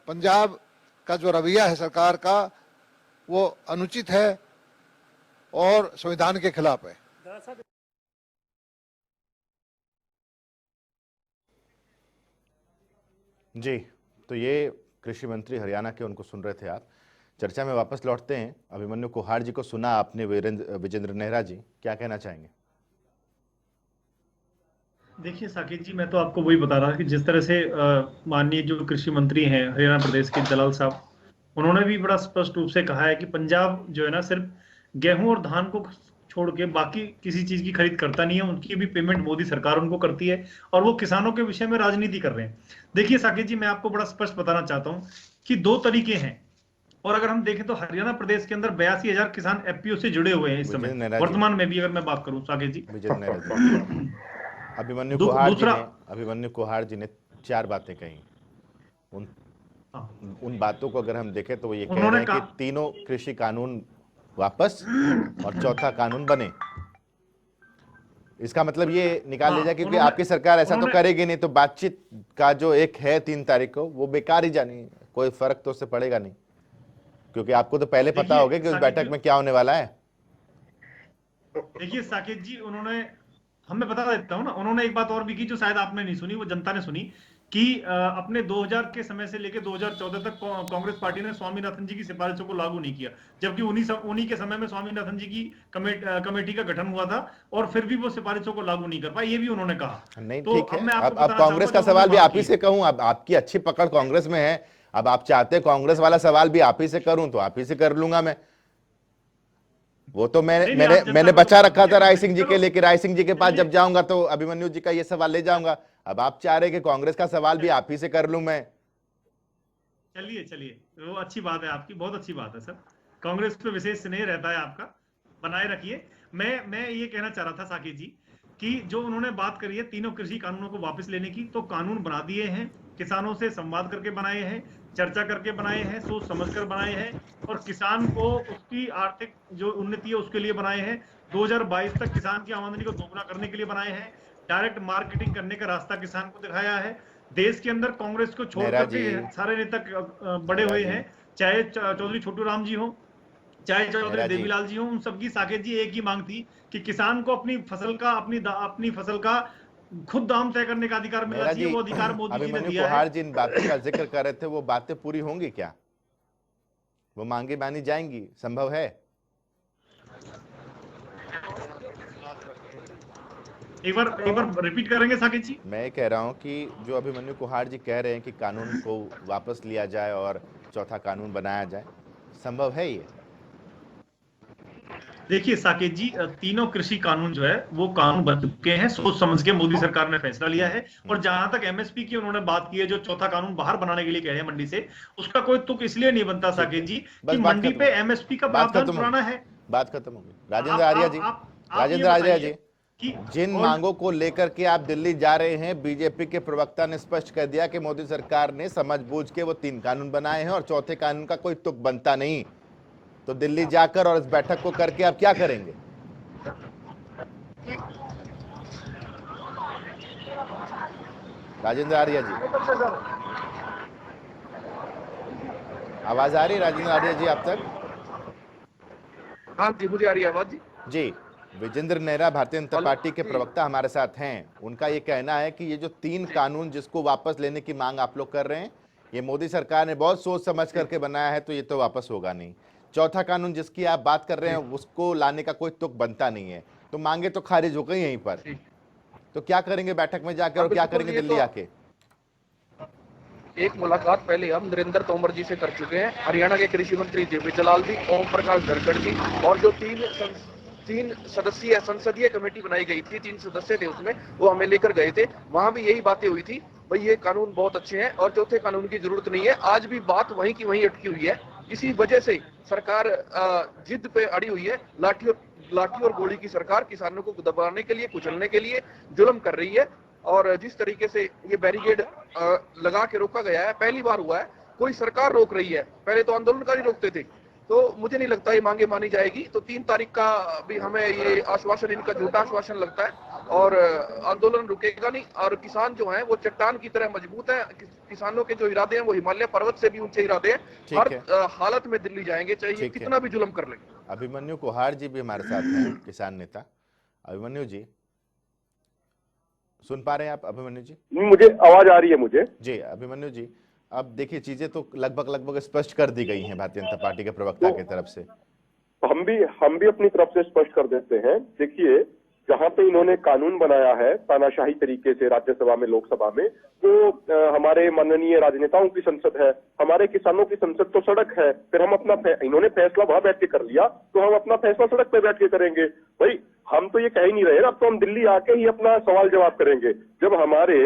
पंजाब का जो रवैया है सरकार का वो अनुचित है और संविधान के खिलाफ है। जी, तो ये कृषि मंत्री हरियाणा के, उनको सुन रहे थे आप। चर्चा में वापस लौटते हैं। अभिमन्यु कुहाड़ जी को सुना आपने, विजेंद्र नेहरा जी क्या कहना चाहेंगे? देखिए साकेत जी, मैं तो आपको वही बता रहा कि जिस तरह से माननीय जो कृषि मंत्री हैं हरियाणा प्रदेश के दलाल साहब, उन्होंने भी बड़ा स्पष्ट रूप से कहा है कि पंजाब जो है ना सिर्फ गेहूं और धान को छोड़ के बाकी किसी चीज की खरीद करता नहीं है। उनकी भी पेमेंट मोदी सरकार उनको करती है और वो किसानों के विषय में राजनीति कर रहे हैं। देखिए साकेत जी, मैं आपको बड़ा स्पष्ट बताना चाहता हूँ कि 2 तरीके हैं। और अगर हम देखें तो हरियाणा प्रदेश के अंदर 82,000 किसान एफपीओ से जुड़े हुए हैं इस समय, वर्तमान में भी अगर मैं बात करूं साकेत जी। अभिमन्यु कुहाड़ जी ने 4 बातें कही। उन बातों को अगर हम देखें तो वो ये कह रहे हैं कि तीनों कृषि कानून वापस और चौथा कानून बने। इसका मतलब ये निकाल लिया जाए क्योंकि आपकी सरकार ऐसा तो करेगी नहीं, तो बातचीत का जो एक है 3 तारीख को, वो बेकार ही जानी, कोई फर्क तो उससे पड़ेगा नहीं, क्योंकि आपको तो पहले पता होगा कि उस बैठक में क्या होने वाला है। देखिए साकेत जी, उन्होंने, हमें बता देता हूं ना, उन्होंने एक बात और भी की जो शायद आपने नहीं सुनी, वो जनता ने सुनी, कि अपने 2000 के समय से लेकर 2014 तक कांग्रेस पार्टी ने स्वामीनाथन जी की सिफारिशों को लागू नहीं किया, जबकि उन्हीं के समय में स्वामीनाथन जी की कमेटी का गठन हुआ था और फिर भी वो सिफारिशों को लागू नहीं कर पाए, ये भी उन्होंने कहा। नहीं, तो ठीक है। अब कांग्रेस का सवाल भी आप ही से कहूं, अब आपकी अच्छी पकड़ कांग्रेस में है, अब आप चाहते कांग्रेस वाला सवाल भी आप ही से करूं तो आप ही से कर लूंगा मैं। वो तो मैंने बचा रखा था राय सिंह जी के लिए कि राय सिंह जी के पास जब जाऊंगा तो अभिमन्यु जी का ये सवाल ले जाऊंगा। अब आप चाह रहे कि कांग्रेस का सवाल भी आप ही से कर लूं मैं। चलिए, वो अच्छी बात है आपकी, बहुत अच्छी बात है सर। कांग्रेस पे विशेष स्नेह रहता है आपका, बनाए रखिए। मैं ये कहना चाह रहा था साकेत जी कि जो उन्होंने बात करी है तीनों कृषि कानूनों को वापस लेने की, तो कानून बना दिए हैं, किसानों से संवाद करके बनाए हैं, चर्चा करके बनाए हैं, सोच समझकर बनाए हैं, और किसान को उसकी आर्थिक जो उन्नति है उसके लिए बनाए हैं। 2022 तक किसान की आमदनी को दोगुना करने के लिए बनाए हैं। डायरेक्ट मार्केटिंग करने का रास्ता किसान को दिखाया है। देश के अंदर कांग्रेस को छोड़कर के सारे नेता बड़े हुए हैं, चाहे चौधरी छोटू राम जी हो, चाहे चौधरी देवीलाल जी हो, उन सबकी साकेत जी एक ही मांग थी कि किसान को अपनी फसल का खुद दाम तय करने का अधिकार मिलना चाहिए। वो अधिकार मोदी जी ने दिया है। कुहाड़ जी इन बातों का जिक्र कर रहे थे, वो बातें पूरी होंगी क्या? वो मांगे मानी जाएंगी? संभव है? एक बार रिपीट करेंगे साकेत जी? मैं कह रहा हूं कि जो अभिमन्यु कुहाड़ जी कह रहे हैं कि कानून को वापस लिया जाए और चौथा कानून बनाया जाए, संभव है ये? देखिए साकेत जी, तीनों कृषि कानून जो है वो कानून बन चुके हैं, सोच समझ के मोदी सरकार ने फैसला लिया है। और जहां तक एमएसपी की उन्होंने बात की है, जो चौथा कानून बाहर बनाने के लिए कह रहे हैं मंडी से, उसका कोई तुक इसलिए नहीं बनता साकेत जी कि मंडी पे एमएसपी का प्रावधान पुराना है। बात खत्म हो गई। राजेंद्र आर्या जी, राजेंद्र आर्या जी, जिन मांगों को लेकर के आप दिल्ली जा रहे हैं, बीजेपी के प्रवक्ता ने स्पष्ट कर दिया कि मोदी सरकार ने समझबूझ के वो 3 कानून बनाए हैं और चौथे कानून का कोई तुक बनता नहीं। तो दिल्ली जाकर और इस बैठक को करके आप क्या करेंगे? राजेंद्र आर्या जी, आवाज आ रही है राजेंद्र आर्या जी आप तक? हाँ जी, मुझे आ रही है आवाज जी। जी, विजेंद्र नेहरा भारतीय जनता पार्टी के प्रवक्ता हमारे साथ हैं। उनका ये कहना है कि ये जो 3 कानून जिसको वापस लेने की मांग आप लोग कर रहे हैं, ये मोदी सरकार ने बहुत सोच समझ करके बनाया है, तो ये तो वापस होगा नहीं। चौथा कानून जिसकी आप बात कर रहे हैं, उसको लाने का कोई तुक बनता नहीं है। तो मांगे तो खारिज हो गई यहीं पर। तो क्या करेंगे बैठक में जाकर और क्या करेंगे दिल्ली आके? एक मुलाकात पहले हम नरेंद्र तोमर जी से कर चुके हैं, हरियाणा के कृषि मंत्री जेपी जलाल जी, ओम प्रकाश धनखड़ जी, और जो तीन सदस्यीय संसदीय कमेटी बनाई गई थी, 3 सदस्य थे उसमें, वो हमें लेकर गए थे। वहां भी यही बातें हुई थी, भाई ये कानून बहुत अच्छे हैं और चौथे कानून की जरूरत नहीं है। आज भी बात वहीं की वहीं अटकी हुई है। इसी वजह से सरकार जिद पे अड़ी हुई है। लाठी और गोली की सरकार किसानों को दबाने के लिए, कुचलने के लिए जुल्म कर रही है। और जिस तरीके से ये बैरिकेड लगा के रोका गया है, पहली बार हुआ है कोई सरकार रोक रही है। पहले तो आंदोलनकारी रोकते थे। तो मुझे नहीं लगता ये मांगे मानी जाएगी। तो 3 तारीख का भी हमें ये आश्वासन, इनका झूठा आश्वासन लगता है और आंदोलन रुकेगा नहीं। और किसान जो हैं वो चट्टान की तरह मजबूत है। किसानों के जो इरादे हैं वो हिमालय पर्वत से भी ऊंचे इरादे हैं। हर हालत में दिल्ली जाएंगे, चाहे कितना भी जुल्म कर लेंगे। अभिमन्यु कुहार जी भी हमारे साथ हैं, किसान नेता। अभिमन्यु जी, सुन पा रहे हैं आप? अभिमन्यु जी, मुझे आवाज आ रही है मुझे जी। अभिमन्यु जी, अब देखिए चीजें तो लगभग स्पष्ट कर दी गई हैं भारतीय जनता पार्टी के प्रवक्ता की तरफ से। हम भी अपनी तरफ से स्पष्ट कर देते हैं। देखिए, जहां पे इन्होंने कानून बनाया है तानाशाही तरीके से राज्यसभा में, लोकसभा में, तो हमारे माननीय राजनेताओं की संसद है, हमारे किसानों की संसद तो सड़क है। फिर हम इन्होंने फैसला वहां बैठ के कर लिया, तो हम अपना फैसला सड़क पे बैठ के करेंगे। भाई हम तो ये कह ही नहीं रहे ना, अब तो हम दिल्ली आके ही अपना सवाल जवाब करेंगे। जब हमारे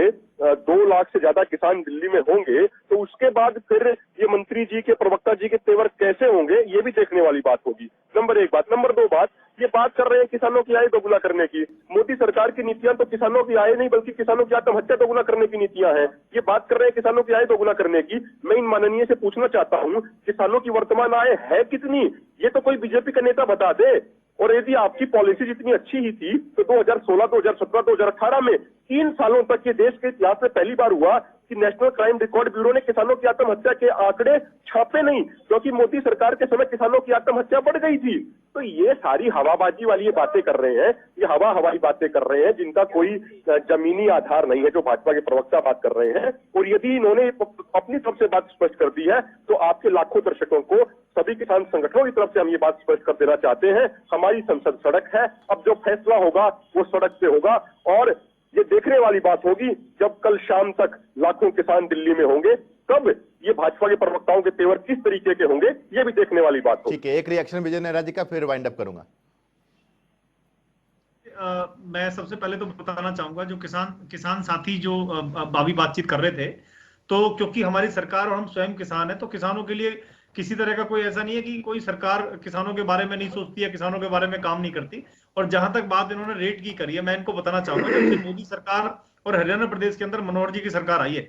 2 लाख से ज्यादा किसान दिल्ली में होंगे, तो उसके बाद फिर ये मंत्री जी के, प्रवक्ता जी के तेवर कैसे होंगे, ये भी देखने वाली बात होगी। नंबर 1 बात। नंबर 2 बात, ये बात कर रहे हैं किसानों की आय दोगुना करने की। मोदी सरकार की नीतियां तो किसानों की आय नहीं बल्कि किसानों की आत्महत्या दोगुना करने की नीतियां हैं। ये बात कर रहे हैं किसानों की आय दोगुना करने की। मैं इन माननीय से पूछना चाहता हूं, किसानों की वर्तमान आय है कितनी? ये तो कोई बीजेपी का नेता बता दे। और यदि आपकी पॉलिसी जितनी अच्छी ही थी, तो 2016, 2017, 2018 में 3 सालों तक ये देश के इतिहास में पहली बार हुआ कि नेशनल क्राइम रिकॉर्ड ब्यूरो ने किसानों की आत्महत्या के आंकड़े छापे नहीं, क्योंकि मोदी सरकार के समय किसानों की आत्महत्या बढ़ गई थी। तो ये सारी हवाबाजी वाली ये बातें कर रहे हैं, ये हवाई बातें कर रहे हैं जिनका कोई जमीनी आधार नहीं है, जो भाजपा के प्रवक्ता बात कर रहे हैं। और यदि इन्होंने अपनी तरफ से बात स्पष्ट कर दी है, तो आपके लाखों दर्शकों को, सभी किसान संगठनों की तरफ से हम ये बात स्पष्ट कर देना चाहते हैं, हमारी संसद सड़क है। अब जो फैसला होगा वो सड़क पे होगा। और ये देखने वाली बात होगी जब कल शाम तक लाखों किसान दिल्ली में होंगे, तब ये भाजपा के प्रवक्ताओं के तेवर किस तरीके के होंगे, ये भी देखने वाली बात होगी। ठीक है, एक रिएक्शन विजय नेहरा जी का, फिर वाइंड अप करूंगा। मैं सबसे पहले तो बताना चाहूंगा, जो किसान साथी जो बावी बातचीत कर रहे थे, तो क्योंकि हमारी सरकार और हम स्वयं किसान हैं, तो किसानों के लिए किसी तरह का कोई ऐसा नहीं है कि कोई सरकार किसानों के बारे में नहीं सोचती है, किसानों के बारे में काम नहीं करती। और जहां तक बात इन्होंने रेट की करी है, मैं इनको बताना चाहूंगा, जब से मोदी सरकार और हरियाणा प्रदेश के अंदर मनोहर जी की सरकार आई है,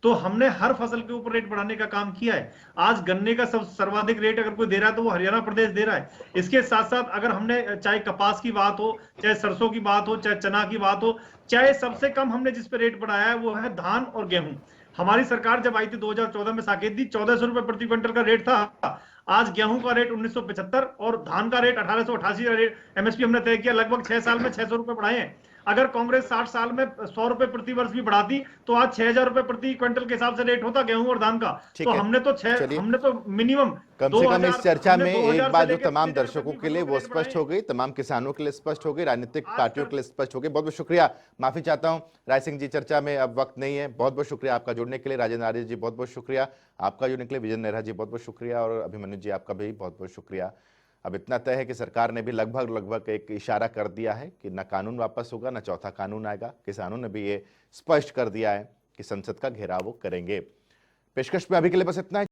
तो हमने हर फसल के ऊपर रेट बढ़ाने का काम किया है। आज गन्ने का सर्वाधिक रेट अगर कोई दे रहा है तो वो हरियाणा प्रदेश दे रहा है। इसके साथ साथ अगर हमने, चाहे कपास की बात हो, चाहे सरसों की बात हो, चाहे चना की बात हो, चाहे सबसे कम हमने जिस पे रेट बढ़ाया है वो है धान और गेहूं। हमारी सरकार जब आई थी 2014 में साकेत दी, 1400 रुपए प्रति क्विंटल का रेट था। आज गेहूं का रेट 1975 और धान का रेट 1888 का रेट एमएसपी हमने तय किया। लगभग 6 साल में 600 रुपए बढ़ाए हैं। अगर कांग्रेस 60 साल में 100 रुपए प्रति वर्ष भी बढ़ाती तो आज 6000 रुपए प्रति क्विंटल के हिसाब से रेट होता गेहूं और धान का। तो हमने तो मिनिमम कम से कम इस चर्चा में एक बात जो तमाम दर्शकों के लिए वो स्पष्ट हो गई, तमाम किसानों के लिए स्पष्ट हो गई, राजनीतिक पार्टियों के लिए स्पष्ट हो गई। बहुत बहुत शुक्रिया, माफी चाहता हूं राय सिंह जी, चर्चा में अब वक्त नहीं है। बहुत बहुत शुक्रिया आपका जुड़ने के लिए। राजेंद्र आर्य जी बहुत बहुत शुक्रिया आपका जुड़ने के लिए। विजय नेहरा जी बहुत बहुत शुक्रिया और अभिमन्यु जी आपका भी बहुत बहुत शुक्रिया। अब इतना तय है कि सरकार ने भी लगभग एक इशारा कर दिया है कि न कानून वापस होगा, न चौथा कानून आएगा। किसानों ने भी ये स्पष्ट कर दिया है कि संसद का घेराव वो करेंगे। पेशकश में अभी के लिए बस इतना है।